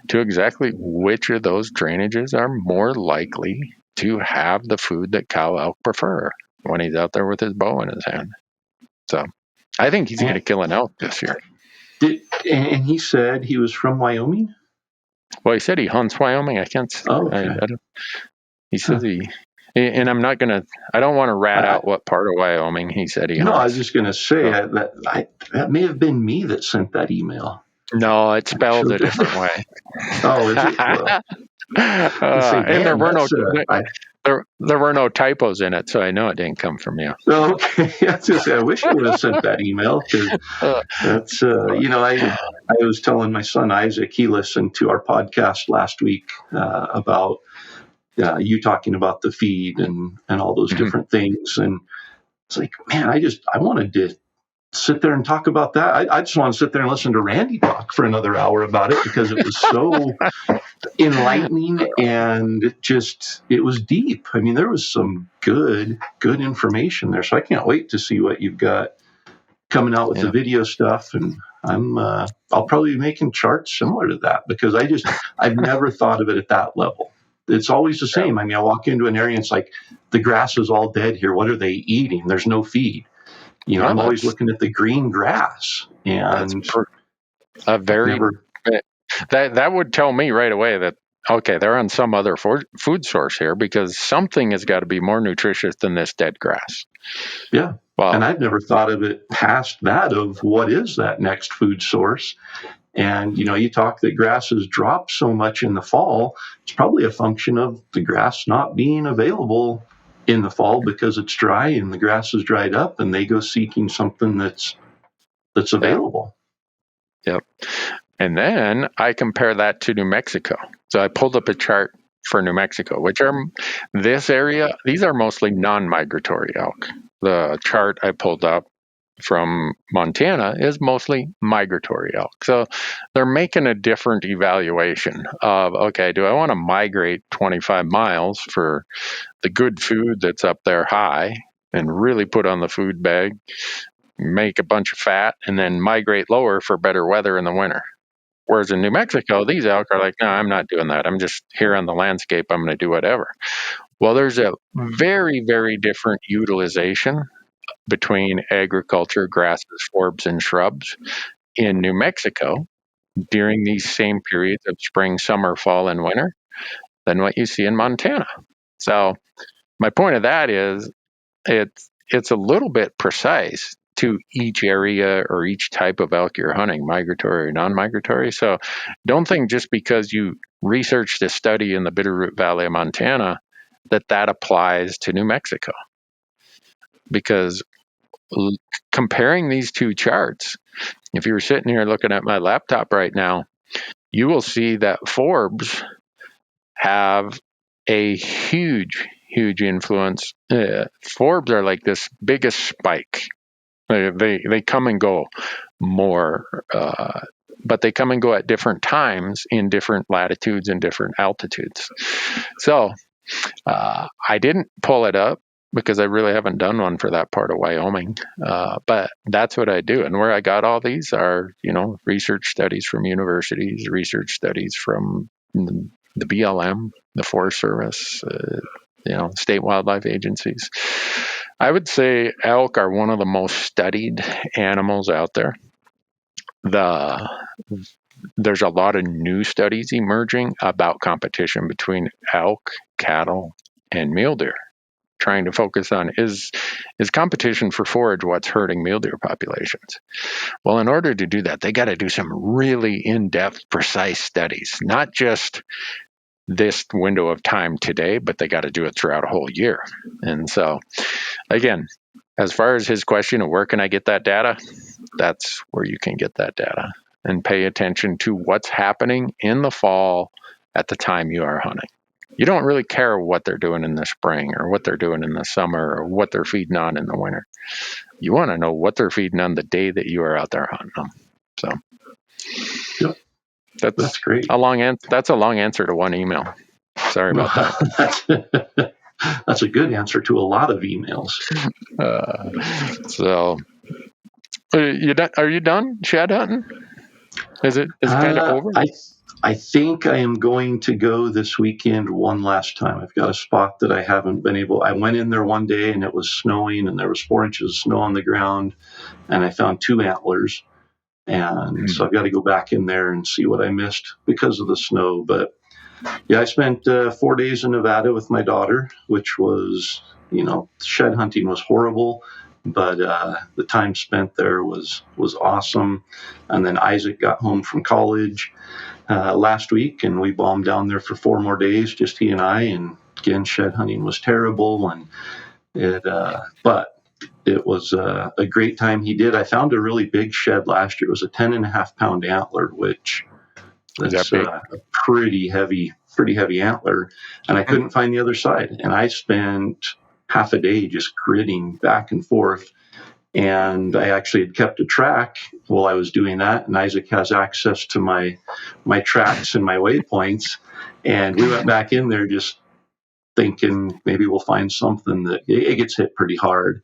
to exactly which of those drainages are more likely to have the food that cow elk prefer when he's out there with his bow in his hand. So I think he's going to kill an elk this year. And he said he was from Wyoming? Well, he said he hunts Wyoming. I can't. Oh, okay. He says and I'm not going to, I don't want to rat out what part of Wyoming he said he hunts. No, I was just going to say that may have been me that sent that email. No, it's spelled a different way. Oh, is it? Well, and there were no typos in it, so I know it didn't come from you. Okay, I wish I would have sent that email, because that's I was telling my son Isaac, he listened to our podcast last week about you talking about the feed and all those different things, and it's like, man, I wanted to sit there and talk about that. I just want to sit there and listen to Randy talk for another hour about it, because it was so enlightening, and it was deep. I mean, there was some good information there. So I can't wait to see what you've got coming out with the video stuff. And I'll probably be making charts similar to that, because I've never thought of it at that level. It's always the same. I mean, I walk into an area and it's like, the grass is all dead here. What are they eating? There's no feed. I'm always looking at the green grass, and that would tell me right away that, okay, they're on some other food source here, because something has got to be more nutritious than this dead grass. Yeah. Well, and I've never thought of it past that, of what is that next food source. And, you talk that grasses drop so much in the fall. It's probably a function of the grass not being available in the fall, because it's dry and the grass is dried up, and they go seeking something that's available. Yep. And then I compare that to New Mexico. So I pulled up a chart for New Mexico, which are this area. These are mostly non-migratory elk. The chart I pulled up from Montana is mostly migratory elk. So they're making a different evaluation of, okay, do I want to migrate 25 miles for the good food that's up there high and really put on the food bag, make a bunch of fat, and then migrate lower for better weather in the winter? Whereas in New Mexico, these elk are like, no, I'm not doing that. I'm just here on the landscape. I'm going to do whatever. Well, there's a very, very different utilization between agriculture, grasses, forbs, and shrubs in New Mexico during these same periods of spring, summer, fall, and winter than what you see in Montana. So my point of that is it's a little bit precise to each area or each type of elk you're hunting, migratory or non-migratory. So don't think just because you researched a study in the Bitterroot Valley of Montana that applies to New Mexico. Because comparing these two charts, if you were sitting here looking at my laptop right now, you will see that forbs have a huge influence. Forbs are like this biggest spike. They come and go more, but they come and go at different times in different latitudes and different altitudes. So I didn't pull it up because I really haven't done one for that part of Wyoming. But that's what I do. And where I got all these are, research studies from universities, research studies from the BLM, the Forest Service, state wildlife agencies. I would say elk are one of the most studied animals out there. There's a lot of new studies emerging about competition between elk, cattle, and mule deer, trying to focus on is competition for forage what's hurting mule deer populations. Well, in order to do that, they got to do some really in-depth, precise studies, not just this window of time today, but they got to do it throughout a whole year. And so, again, as far as his question of where can I get that data, that's where you can get that data, and pay attention to what's happening in the fall at the time you are hunting. You don't really care what they're doing in the spring or what they're doing in the summer or what they're feeding on in the winter. You want to know what they're feeding on the day that you are out there hunting them. So, yep. That's great. That's a long answer to one email. Sorry about that. That's a good answer to a lot of emails. Are you done shed hunting? Is it kind of over? I think I am going to go this weekend one last time. I've got a spot that I haven't been able. I went in there one day and it was snowing and there was 4 inches of snow on the ground, and I found 2 antlers. And so I've got to go back in there and see what I missed because of the snow. But yeah, I spent 4 days in Nevada with my daughter, which was, shed hunting was horrible, but the time spent there was awesome. And then Isaac got home from college last week, and we bombed down there for 4 more days, just he and I. And again, shed hunting was terrible, and but it was a great time. I found a really big shed last year. It was a 10.5 pound antler, which is a pretty heavy antler, and I couldn't find the other side. And I spent half a day just gritting back and forth. And I actually had kept a track while I was doing that. And Isaac has access to my tracks and my waypoints. And we went back in there just thinking maybe we'll find something that it gets hit pretty hard.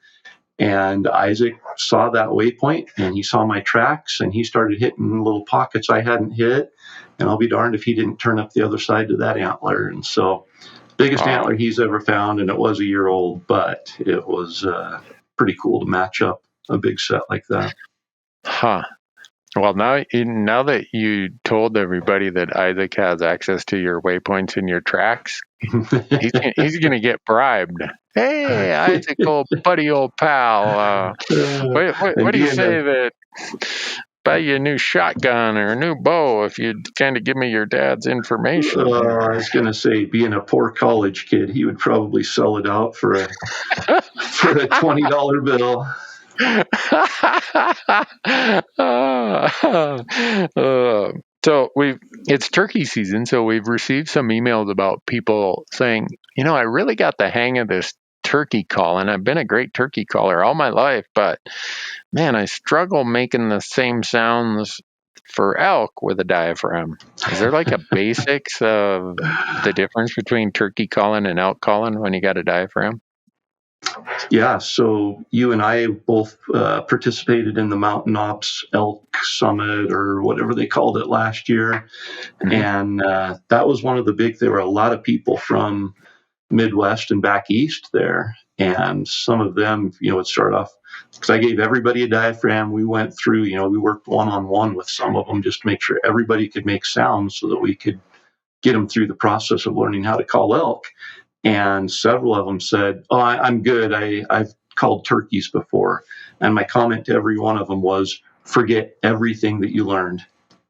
And Isaac saw that waypoint and he saw my tracks and he started hitting little pockets I hadn't hit. And I'll be darned if he didn't turn up the other side to that antler. And so biggest antler he's ever found, and it was a year old, but it was pretty cool to match up a big set like that. Huh. Well, now that you told everybody that Isaac has access to your waypoints and your tracks, he's going to get bribed. Hey, Isaac, old buddy, old pal. What do you say that buy you a new shotgun or a new bow if you kind of give me your dad's information? I was going to say, being a poor college kid, he would probably sell it out for a $20 bill. So it's turkey season, so we've received some emails about people saying, I really got the hang of this turkey call, and I've been a great turkey caller all my life, but man, I struggle making the same sounds for elk with a diaphragm. Is there like a basics of the difference between turkey calling and elk calling when you got a diaphragm? Yeah, so you and I both participated in the Mountain Ops Elk Summit or whatever they called it last year. Mm-hmm. And that was one of the there were a lot of people from Midwest and back east there. And some of them, would start off, because I gave everybody a diaphragm. We went through, we worked one-on-one with some of them just to make sure everybody could make sounds so that we could get them through the process of learning how to call elk. And several of them said, "Oh, I'm good. I've called turkeys before." And my comment to every one of them was, forget everything that you learned.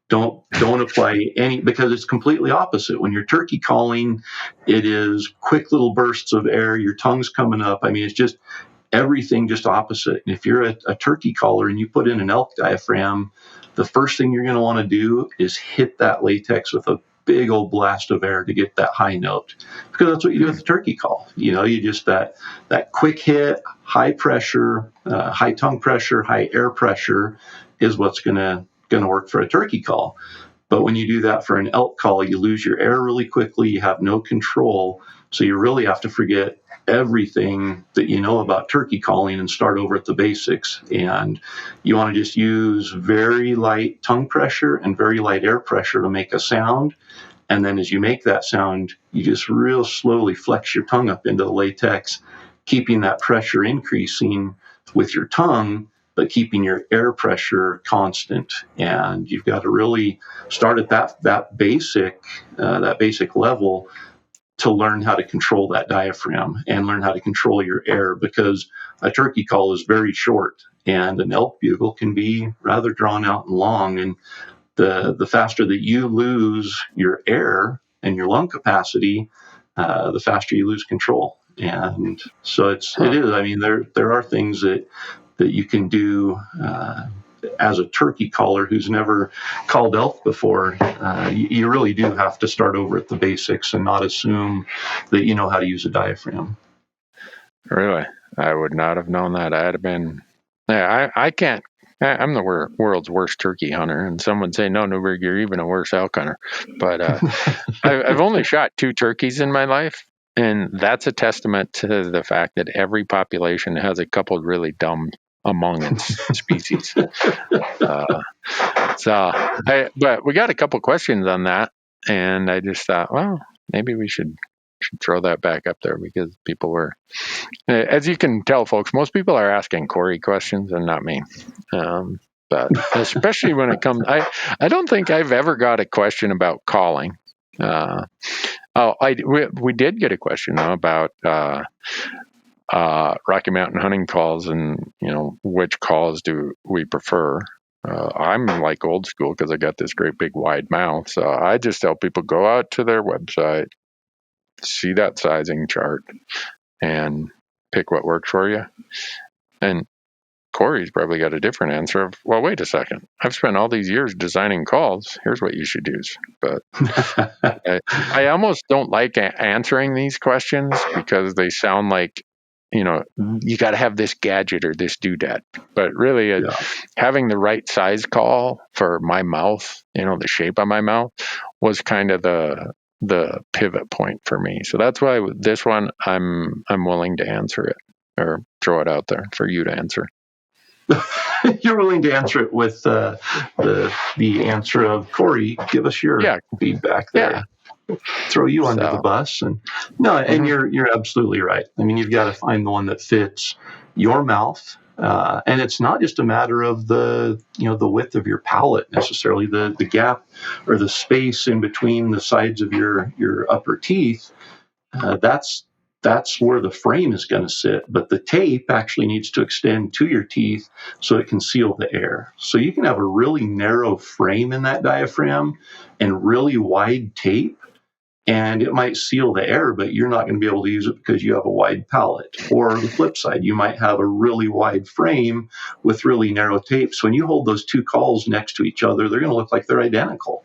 Don't apply any, because it's completely opposite. When you're turkey calling, it is quick little bursts of air. Your tongue's coming up. I mean, it's just everything just opposite. And if you're a turkey caller and you put in an elk diaphragm, the first thing you're going to want to do is hit that latex with a big old blast of air to get that high note, because that's what you do with the turkey call. You just that quick hit, high pressure, high tongue pressure, high air pressure is what's going to work for a turkey call. But when you do that for an elk call, you lose your air really quickly. You have no control. So you really have to forget everything that you know about turkey calling and start over at the basics. And you want to just use very light tongue pressure and very light air pressure to make a sound. And then as you make that sound, you just real slowly flex your tongue up into the latex, keeping that pressure increasing with your tongue, but keeping your air pressure constant. And you've got to really start at that basic level to learn how to control that diaphragm and learn how to control your air, because a turkey call is very short and an elk bugle can be rather drawn out and long. And the faster that you lose your air and your lung capacity, the faster you lose control. And so it is. I mean, there are things that you can do as a turkey caller who's never called elk before. You really do have to start over at the basics and not assume that you know how to use a diaphragm. Really? I would not have known that. I'd have been. Yeah, I can't. I'm the world's worst turkey hunter, and some would say, no, Newberg, you're even a worse elk hunter. But I've only shot 2 turkeys in my life, and that's a testament to the fact that every population has a couple really dumb among its species. But we got a couple questions on that, and I just thought, well, maybe we should throw that back up there, because people were, as you can tell, folks, most people are asking Corey questions and not me. But especially when it comes, I don't think I've ever got a question about calling. We did get a question though about Rocky Mountain hunting calls, and which calls do we prefer. I'm like old school because I got this great big wide mouth, so I just tell people, go out to their website, see that sizing chart, and pick what works for you. And Corey's probably got a different answer of, well, wait a second, I've spent all these years designing calls, here's what you should use. But I almost don't like answering these questions, because they sound like, you got to have this gadget or this doodad. But really, having the right size call for my mouth, the shape of my mouth, was kind of the pivot point for me. So that's why with this one, I'm willing to answer it, or throw it out there for you to answer. You're willing to answer it with the answer of, Corey, give us your feedback there. Yeah. Throw you under the bus. And you're absolutely right. I mean, you've got to find the one that fits your mouth. And it's not just a matter of the width of your palate necessarily, the gap or the space in between the sides of your upper teeth. That's where the frame is going to sit, but the tape actually needs to extend to your teeth so it can seal the air. So you can have a really narrow frame in that diaphragm and really wide tape, and it might seal the air, but you're not going to be able to use it because you have a wide palate. Or the flip side, you might have a really wide frame with really narrow tape. So when you hold those 2 calls next to each other, they're going to look like they're identical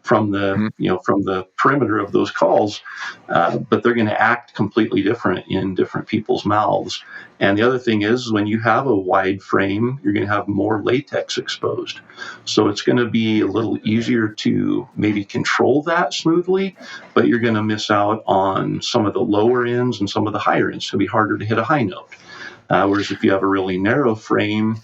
from the perimeter of those calls, but they're going to act completely different in different people's mouths. And the other thing is, when you have a wide frame, you're going to have more latex exposed. So it's going to be a little easier to maybe control that smoothly, but you're going to miss out on some of the lower ends and some of the higher ends. It's going to be harder to hit a high note. Whereas if you have a really narrow frame,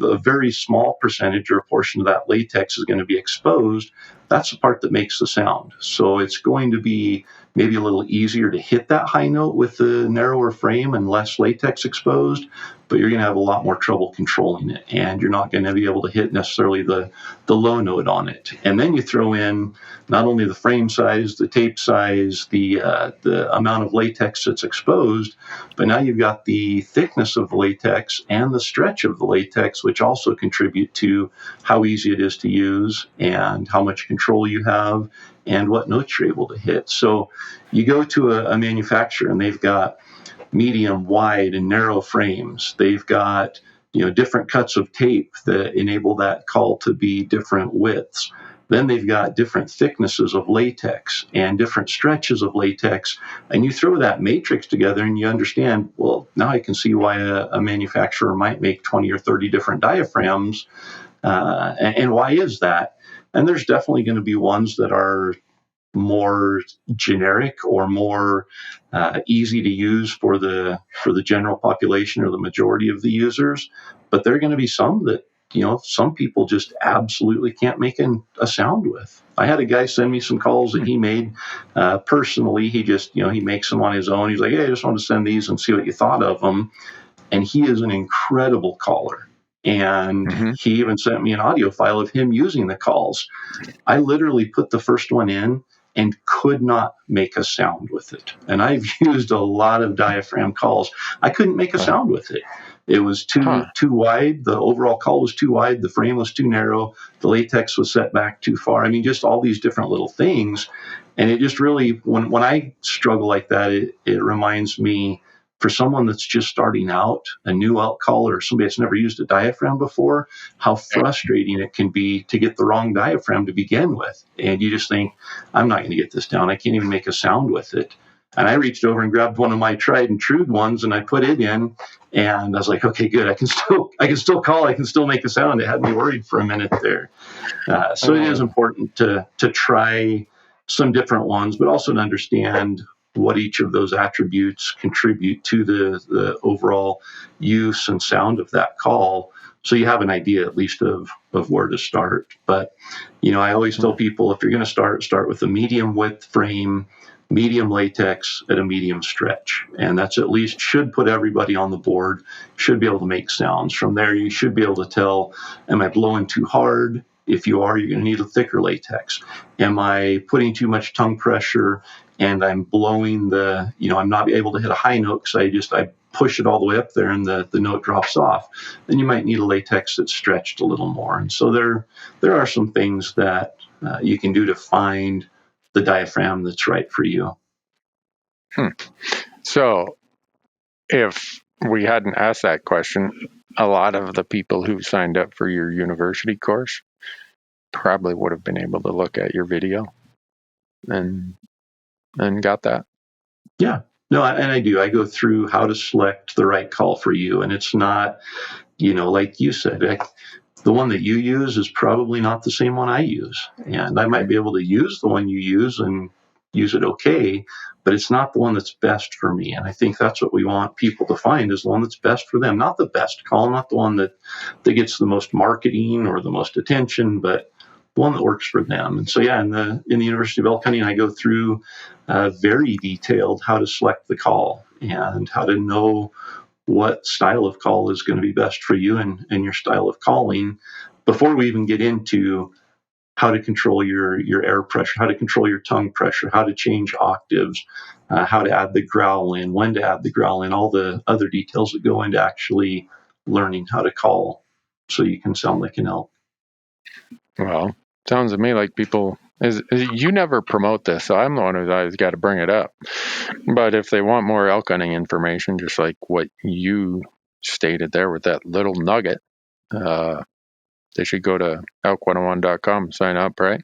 a very small percentage or a portion of that latex is going to be exposed. That's the part that makes the sound. So it's going to be maybe a little easier to hit that high note with the narrower frame and less latex exposed, but you're going to have a lot more trouble controlling it, and you're not going to be able to hit necessarily the low note on it. And then you throw in not only the frame size, the tape size, the amount of latex that's exposed, but now you've got the thickness of the latex and the stretch of the latex, which also contribute to how easy it is to use and how much control you have and what notes you're able to hit. So you go to a manufacturer and they've got medium, wide, and narrow frames. They've got different cuts of tape that enable that call to be different widths. Then they've got different thicknesses of latex and different stretches of latex. And you throw that matrix together and you understand, well, now I can see why a manufacturer might make 20 or 30 different diaphragms. And why is that? And there's definitely going to be ones that are more generic or more easy to use for the general population or the majority of the users. But there are going to be some that some people just absolutely can't make a sound with. I had a guy send me some calls that he made personally. He just he makes them on his own. He's like, hey, I just want to send these and see what you thought of them. And he is an incredible caller. And he even sent me an audio file of him using the calls. I literally put the first one in, and could not make a sound with it. And I've used a lot of diaphragm calls. I couldn't make a sound with it. It was too wide. The overall call was too wide. The frame was too narrow. The latex was set back too far. I mean, just all these different little things. And it just really, when I struggle like that, it reminds me, for someone that's just starting out, a new elk caller, or somebody that's never used a diaphragm before, how frustrating it can be to get the wrong diaphragm to begin with. And you just think, I'm not going to get this down. I can't even make a sound with it. And I reached over and grabbed one of my tried and true ones, and I put it in, and I was like, okay, good. I can still call. I can still make a sound. It had me worried for a minute there. So it is important to try some different ones, but also to understand what each of those attributes contribute to the overall use and sound of that call, so you have an idea at least of where to start. But, I always tell people, if you're going to start with a medium width frame, medium latex at a medium stretch. And that's at least should put everybody on the board, should be able to make sounds. From there, you should be able to tell, am I blowing too hard? If you are, you're going to need a thicker latex. Am I putting too much tongue pressure and I'm blowing I'm not able to hit a high note because I push it all the way up there and the note drops off? Then you might need a latex that's stretched a little more. And so there are some things that you can do to find the diaphragm that's right for you. So if we hadn't asked that question, a lot of the people who signed up for your university course probably would have been able to look at your video and got that. Yeah. No, and I do. I go through how to select the right call for you. And it's not, like you said, the one that you use is probably not the same one I use. And I might be able to use the one you use and use it okay, but it's not the one that's best for me. And I think that's what we want people to find, is the one that's best for them. Not the best call, not the one that gets the most marketing or the most attention, but the one that works for them. And so, in the University of Elk Hunting, I go through very detailed how to select the call and how to know what style of call is going to be best for you and your style of calling, before we even get into how to control your air pressure, how to control your tongue pressure, how to change octaves, how to add the growl in, when to add the growl in, all the other details that go into actually learning how to call so you can sound like an elk. Well, sounds to me like people, you never promote this, so I'm the one who's always got to bring it up. But if they want more elk hunting information, just like what you stated there with that little nugget, they should go to elk101.com, sign up, right?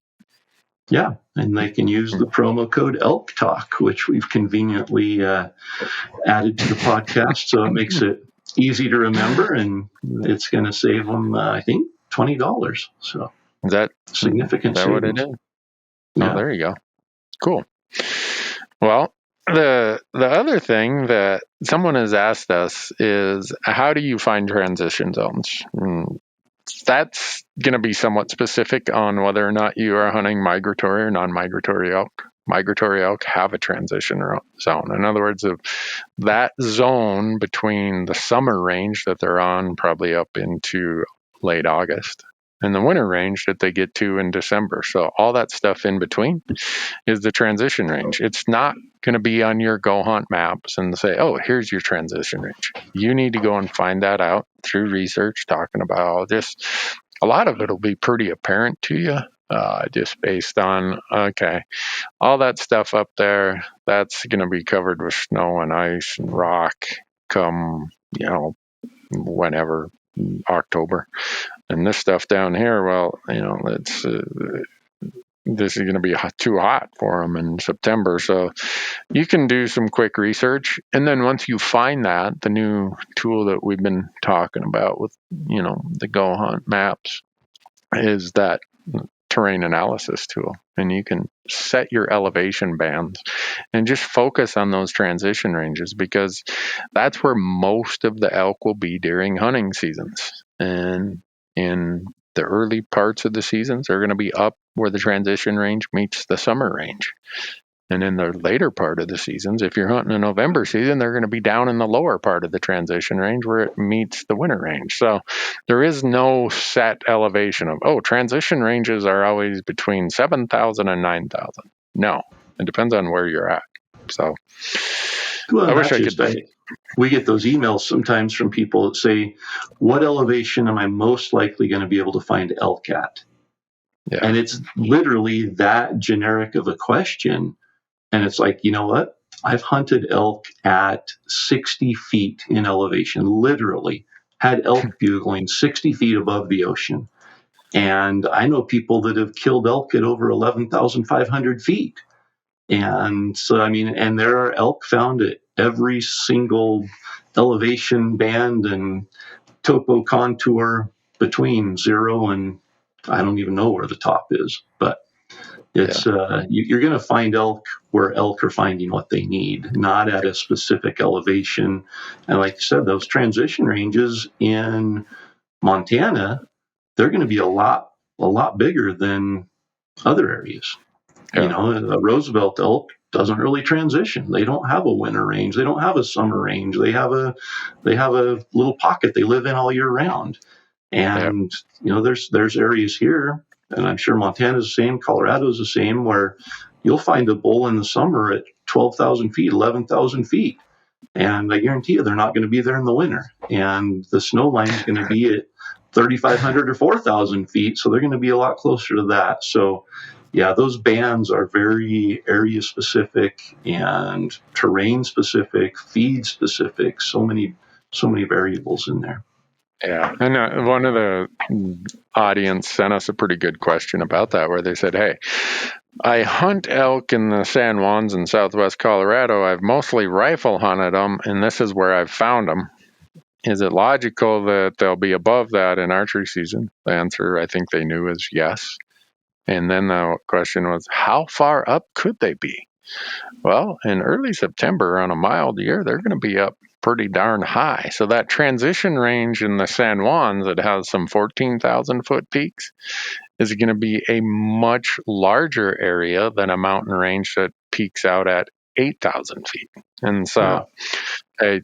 Yeah, and they can use the promo code Elk Talk, which we've conveniently added to the podcast, so it makes it easy to remember, and it's going to save them, I think, $20. So is that significant? Is that savings. What it is? Yeah. Oh, there you go. Cool. Well, the other thing that someone has asked us is, how do you find transition zones? That's going to be somewhat specific on whether or not you are hunting migratory or non-migratory elk. Migratory elk have a transition zone. In other words, of that zone between the summer range that they're on, probably up into late August, and the winter range that they get to in December. So all that stuff in between is the transition range. It's not going to be on your Go Hunt maps and say, oh, here's your transition range. You need to go and find that out through research, talking about just a lot of it will be pretty apparent to you, just based on, okay, all that stuff up there, that's going to be covered with snow and ice and rock come, whenever, October. And this stuff down here, well, it's this is going to be too hot for them in September. So you can do some quick research. And then once you find that, the new tool that we've been talking about with, the Go Hunt maps is that terrain analysis tool. And you can set your elevation bands and just focus on those transition ranges, because that's where most of the elk will be during hunting seasons. And in the early parts of the seasons, they're going to be up where the transition range meets the summer range. And in the later part of the seasons, if you're hunting a November season, they're going to be down in the lower part of the transition range where it meets the winter range. So there is no set elevation of, transition ranges are always between 7,000 and 9,000. No, it depends on where you're at. So well, I wish I could. We get those emails sometimes from people that say, what elevation am I most likely going to be able to find elk at? Yeah. And it's literally that generic of a question. And it's like, you know what? I've hunted elk at 60 feet in elevation, literally had elk bugling 60 feet above the ocean. And I know people that have killed elk at over 11,500 feet. And so, I mean, and there are elk found at every single elevation band and topo contour between 0 and I don't even know where the top is, but it's you're going to find elk where elk are finding what they need, not at a specific elevation. And like you said, those transition ranges in Montana, they're going to be a lot bigger than other areas. Yeah. You know, a Roosevelt elk doesn't really transition. They don't have a winter range. They don't have a summer range. They have a little pocket they live in all year round. And you know, there's areas here, and I'm sure Montana's the same, Colorado's the same, where you'll find a bull in the summer at 12,000 feet, 11,000 feet, and I guarantee you they're not going to be there in the winter. And the snow line is going to be at 3,500 or 4,000 feet, so they're going to be a lot closer to that. So, yeah, those bands are very area specific and terrain specific, feed specific. So many variables in there. Yeah, and one of the audience sent us a pretty good question about that, where they said, hey, I hunt elk in the San Juans in southwest Colorado. I've mostly rifle hunted them, and this is where I've found them. Is it logical that they'll be above that in archery season? The answer, I think they knew, is yes. And then the question was, how far up could they be? Well, in early September on a mild year, they're going to be up pretty darn high. So that transition range in the San Juans that has some 14,000 foot peaks is going to be a much larger area than a mountain range that peaks out at 8,000 feet. And so I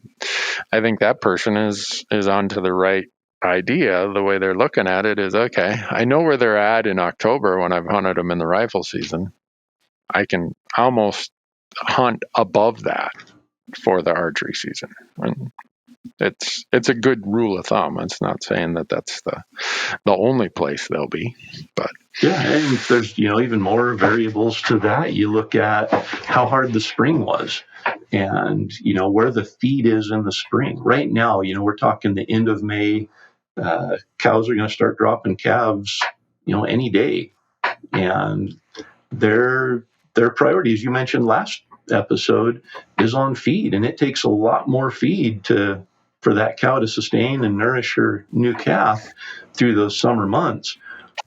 think that person is onto the right idea. The way they're looking at it is, okay, I know where they're at in October when I've hunted them in the rifle season. I can almost hunt above that for the archery season. And it's a good rule of thumb. It's not saying that that's the only place they'll be, but yeah, and there's even more variables to that. You look at how hard the spring was, and where the feed is in the spring. Right now, we're talking the end of May. Cows are going to start dropping calves, any day, and their priority, as you mentioned last episode, is on feed, and it takes a lot more feed for that cow to sustain and nourish her new calf through those summer months.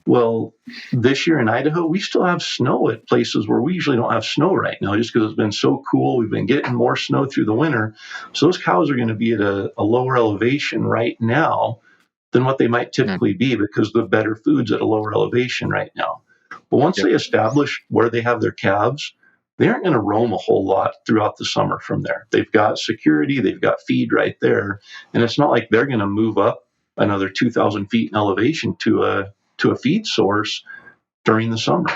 Well, this year in Idaho, we still have snow at places where we usually don't have snow right now, just because it's been so cool. We've been getting more snow through the winter. So those cows are going to be at a lower elevation right now than what they might typically be, because the better food's at a lower elevation right now. But once they establish where they have their calves, they aren't going to roam a whole lot throughout the summer from there. They've got security, they've got feed right there, and it's not like they're going to move up another 2,000 feet in elevation to a feed source during the summer.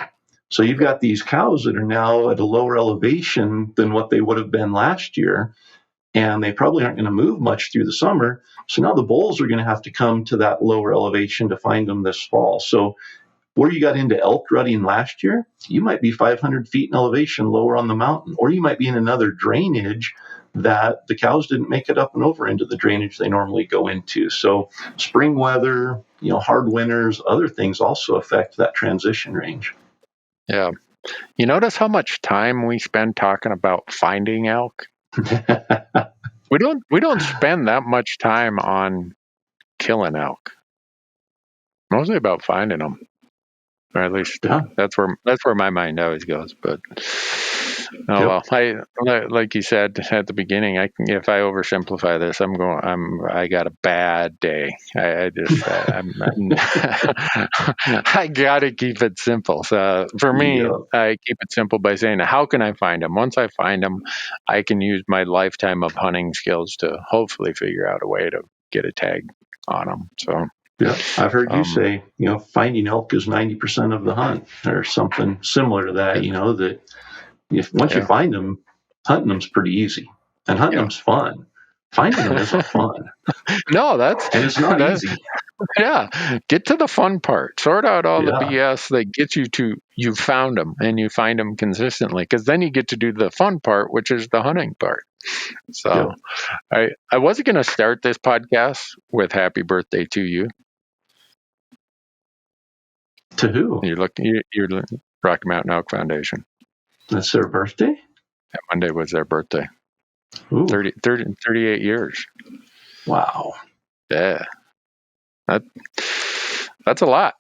So you've got these cows that are now at a lower elevation than what they would have been last year, and they probably aren't going to move much through the summer. So now the bulls are going to have to come to that lower elevation to find them this fall. So where you got into elk rutting last year, you might be 500 feet in elevation lower on the mountain, or you might be in another drainage that the cows didn't make it up and over into the drainage they normally go into. So spring weather, hard winters, other things also affect that transition range. Yeah. You notice how much time we spend talking about finding elk? We don't spend that much time on killing elk. Mostly about finding them. Or at least that's where my mind always goes. But well, like you said at the beginning, if I oversimplify this, I got a bad day. I gotta keep it simple. So for me, I keep it simple by saying, how can I find them? Once I find them, I can use my lifetime of hunting skills to hopefully figure out a way to get a tag on them. So. Yeah, I've heard you say, finding elk is 90% of the hunt, or something similar to that. That Once you find them, hunting them's pretty easy, and hunting them's fun. Finding them isn't fun. No, and it's not easy. Yeah, get to the fun part. Sort out all the BS that gets you to you found them, and you find them consistently, because then you get to do the fun part, which is the hunting part. So I wasn't going to start this podcast with happy birthday to you. To who? You're Rocky Mountain Elk Foundation. That's their birthday? Yeah, Monday was their birthday. Ooh. 38 years. Wow. Yeah. That's a lot.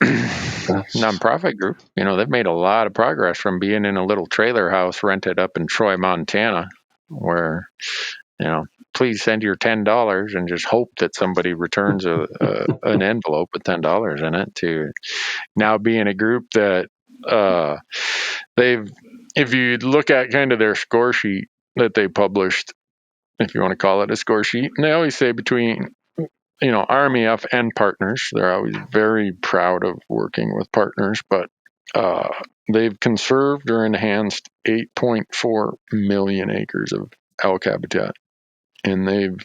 Nonprofit group. They've made a lot of progress from being in a little trailer house rented up in Troy, Montana, where, please send your $10 and just hope that somebody returns an envelope with $10 in it, to now being a group that if you look at kind of their score sheet that they published, if you want to call it a score sheet, and they always say between RMEF and partners, they're always very proud of working with partners, but they've conserved or enhanced 8.4 million acres of elk habitat, and they've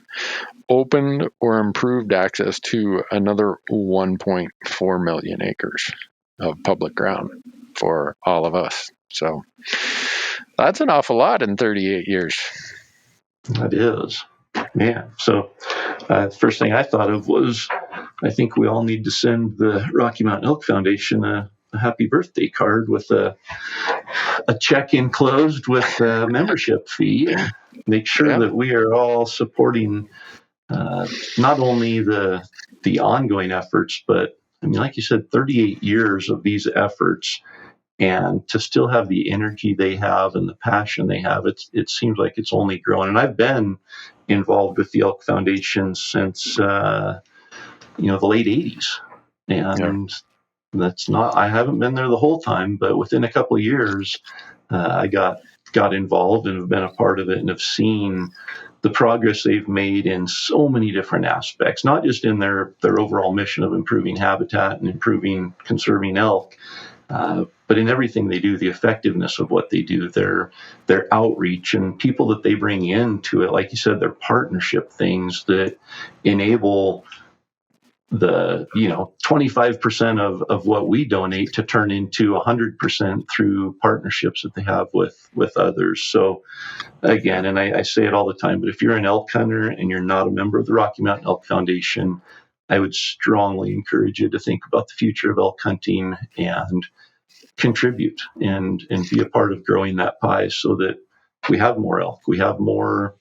opened or improved access to another 1.4 million acres of public ground for all of us. So that's an awful lot in 38 years. That is. Man. So first thing I thought of was, I think we all need to send the Rocky Mountain Elk Foundation a happy birthday card with a check enclosed with a membership fee, and make sure that we are all supporting not only the ongoing efforts, but like you said, 38 years of these efforts, and to still have the energy they have and the passion they have, it seems like it's only grown. And I've been involved with the Elk Foundation since the late 80s, and I haven't been there the whole time, but within a couple of years, I got involved and have been a part of it, and have seen the progress they've made in so many different aspects, not just in their overall mission of improving habitat and conserving elk, but in everything they do, the effectiveness of what they do, their outreach, and people that they bring into it. Like you said, their partnership things that enable the 25% of what we donate to turn into 100% through partnerships that they have with others. So again, and I say it all the time, but if you're an elk hunter and you're not a member of the Rocky Mountain Elk Foundation, I would strongly encourage you to think about the future of elk hunting and contribute and be a part of growing that pie, so that we have more elk, we have more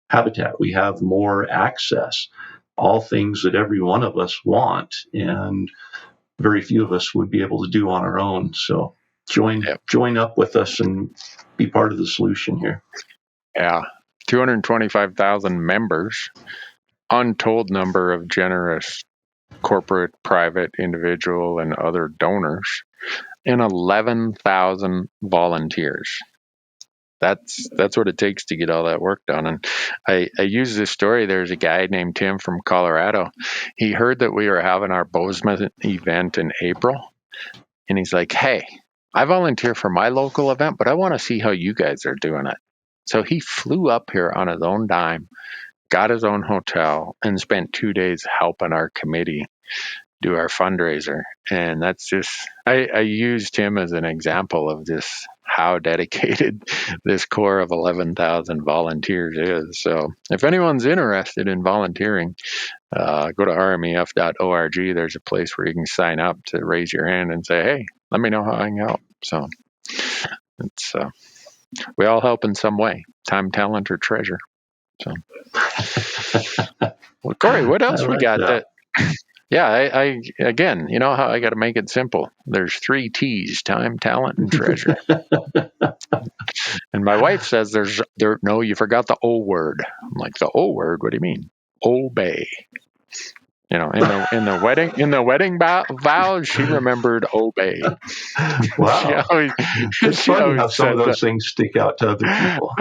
habitat, we have more access, all things that every one of us want, and very few of us would be able to do on our own. So join up with us and be part of the solution here. Yeah. 225,000 members, untold number of generous corporate, private, individual, and other donors, and 11,000 volunteers. That's what it takes to get all that work done. And I use this story. There's a guy named Tim from Colorado. He heard that we were having our Bozeman event in April, and he's like, "Hey, I volunteer for my local event, but I want to see how you guys are doing it." So he flew up here on his own dime, got his own hotel, and spent 2 days helping our committee do our fundraiser. And that's just, I used him as an example of just how dedicated this core of 11,000 volunteers is. So if anyone's interested in volunteering, go to rmef.org. There's a place where you can sign up to raise your hand and say, "Hey, let me know how I can help." So it's, we all help in some way, time, talent, or treasure. So, well, Corey, what else we got that? Yeah, I again, you know how I got to make it simple. There's 3 T's: time, talent, and treasure. And my wife says no, you forgot the O word. I'm like, the O word? What do you mean? Obey. In the wedding vows, she remembered obey. Wow. It's funny how some of those things stick out to other people.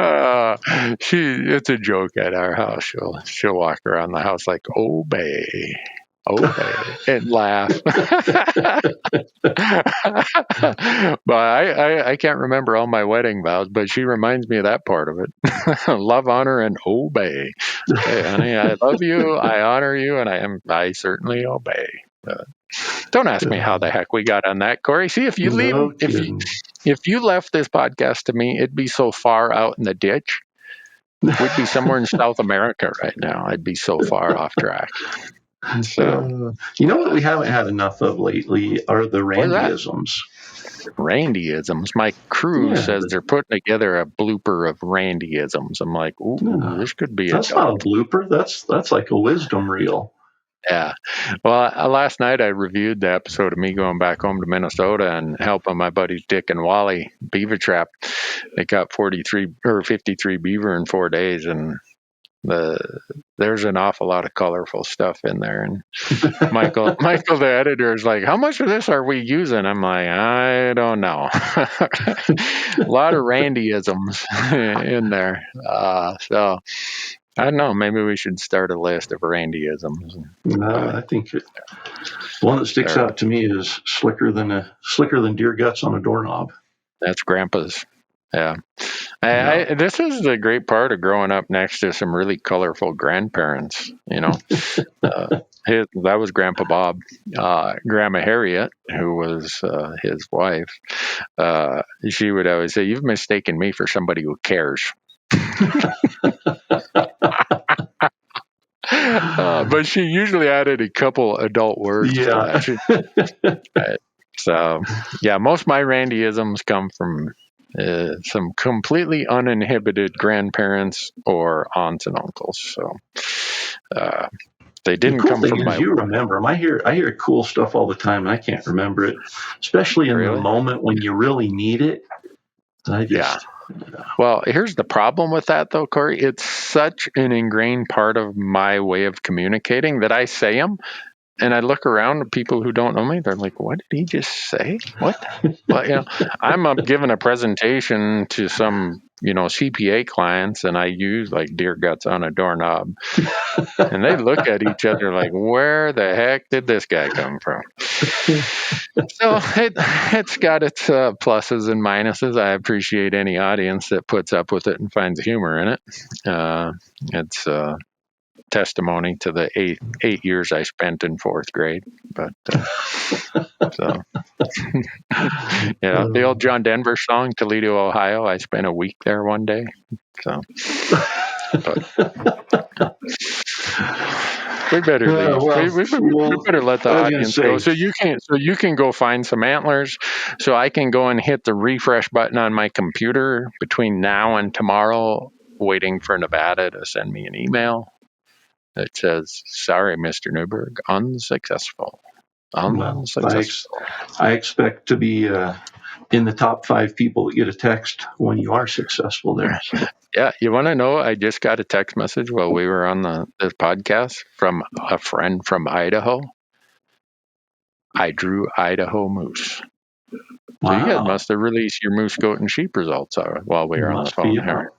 It's a joke at our house. She'll walk around the house like, obey. and laugh. But I can't remember all my wedding vows, but she reminds me of that part of it. Love, honor, and obey. Okay, honey, I love you, I honor you, and I certainly obey. Don't ask me how the heck we got on that, Corey. See, if you if you left this podcast to me, it'd be so far out in the ditch. We'd be somewhere in South America right now. I'd be so far off track. So, you know what we haven't had enough of lately are the randyisms. Randyisms. My crew says they're putting together a blooper of randyisms. I'm like, ooh, this could be. That's not a blooper. That's like a wisdom reel. Yeah. Well, last night I reviewed the episode of me going back home to Minnesota and helping my buddies Dick and Wally beaver trap. They got 43 or 53 beaver in 4 days, and there's an awful lot of colorful stuff in there. And Michael, the editor, is like, "How much of this are we using?" I'm like, "I don't know." A lot of randyisms in there. So I don't know. Maybe we should start a list of randyisms. I think one that sticks out to me is slicker than deer guts on a doorknob. That's Grandpa's. Yeah. This is the great part of growing up next to some really colorful grandparents. You know, that was Grandpa Bob. Grandma Harriet, who was his wife, she would always say, "You've mistaken me for somebody who cares." But she usually added a couple adult words to that. So, most of my randyisms come from some completely uninhibited grandparents or aunts and uncles. So they didn't come from my. You remember them. I hear cool stuff all the time, and I can't remember it, especially in the moment when you really need it. Well, here's the problem with that, though, Corey. It's such an ingrained part of my way of communicating that I say them, and I look around at people who don't know me. They're like, "What did he just say? What?" Well, I'm giving a presentation to some, CPA clients, and I use like deer guts on a doorknob, and they look at each other like, "Where the heck did this guy come from?" So it's got its pluses and minuses. I appreciate any audience that puts up with it and finds humor in it. It's testimony to the eight years I spent in fourth grade. But the old John Denver song, Toledo, Ohio. I spent a week there one day. So, we better leave. We better let the audience go. So you can go find some antlers. So I can go and hit the refresh button on my computer between now and tomorrow, waiting for Nevada to send me an email that says, "Sorry, Mr. Newberg, unsuccessful." I expect to be in the top 5 people that get a text when you are successful there. So. Yeah, you want to know? I just got a text message while we were on this podcast from a friend from Idaho. I drew Idaho moose. So you guys must have released your moose, goat, and sheep results while we were on the phone here.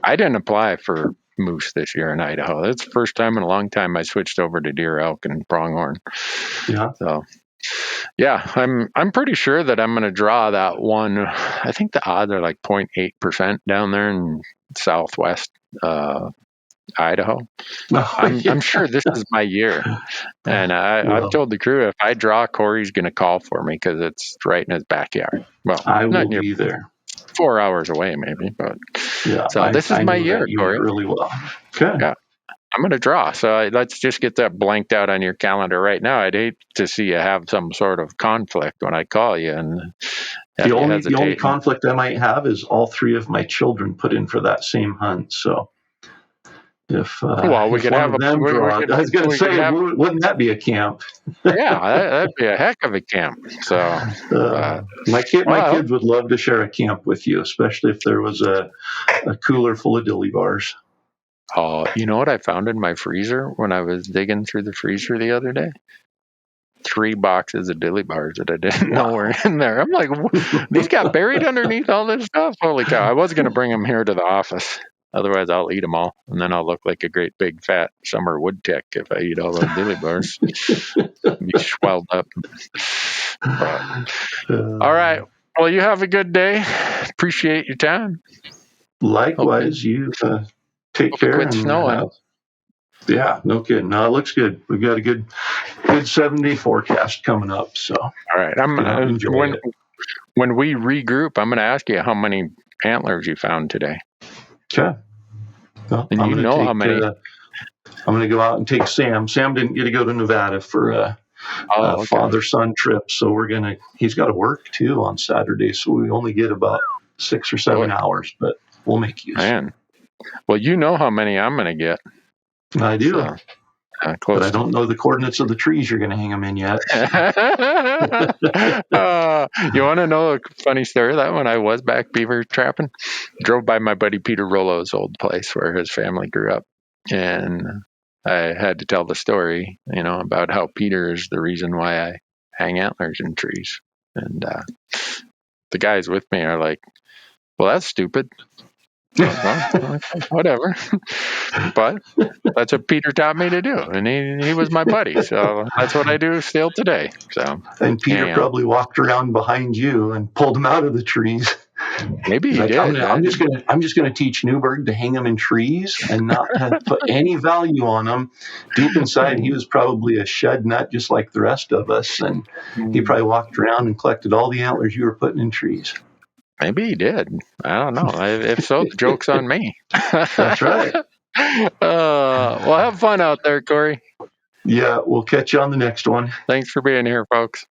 I didn't apply for moose this year in Idaho. That's the first time in a long time I switched over to deer, elk, and pronghorn. Yeah. So, I'm pretty sure that I'm going to draw that one. I think the odds are like 0.8% down there in southwest Idaho. I'm sure this is my year. And I've told the crew, if I draw, Corey's going to call for me because it's right in his backyard. Well, I will be there. 4 hours away, maybe, but this is my year, Corey. Really well. Okay. Yeah, I'm going to draw. So let's just get that blanked out on your calendar right now. I'd hate to see you have some sort of conflict when I call you. And the only conflict I might have is all 3 of my children put in for that same hunt. So if we could have them draw, I was going to say, wouldn't that be a camp? Yeah, that'd be a heck of a camp. So my kids would love to share a camp with you, especially if there was a cooler full of dilly bars. Oh, you know what I found in my freezer when I was digging through the freezer the other day? 3 boxes of dilly bars that I didn't know were in there. I'm like, these got buried underneath all this stuff? Holy cow. I was going to bring them here to the office. Otherwise, I'll eat them all, and then I'll look like a great big fat summer wood tick if I eat all those dilly bars. Be swelled up. But, all right. Well, you have a good day. Appreciate your time. Likewise, you take care. Quit snowing. Yeah, no kidding. No, it looks good. We've got a good 7-day forecast coming up. So, all right. When we regroup, I'm going to ask you how many antlers you found today. Okay. Well, and you know how many. I'm going to go out and take Sam. Sam didn't get to go to Nevada for a father-son trip, so he's got to work too on Saturday, so we only get about 6 or 7 hours, but we'll make use. Man. Well, you know how many I'm going to get. I do. So, but I don't know the coordinates of the trees you're going to hang them in yet. You want to know a funny story? That when I was back beaver trapping, drove by my buddy Peter Rollo's old place where his family grew up. And I had to tell the story, about how Peter is the reason why I hang antlers in trees. And the guys with me are like, well, that's stupid. Well, whatever. But that's what Peter taught me to do. And he was my buddy. So that's what I do still today. So. And Peter probably walked around behind you and pulled them out of the trees. Maybe he did. I'm just gonna teach Newberg to hang them in trees and not put any value on them. Deep inside, he was probably a shed nut just like the rest of us, and he probably walked around and collected all the antlers you were putting in trees. Maybe he did. I don't know. If so, the joke's on me. That's right. Well, have fun out there, Corey. Yeah, we'll catch you on the next one. Thanks for being here, folks.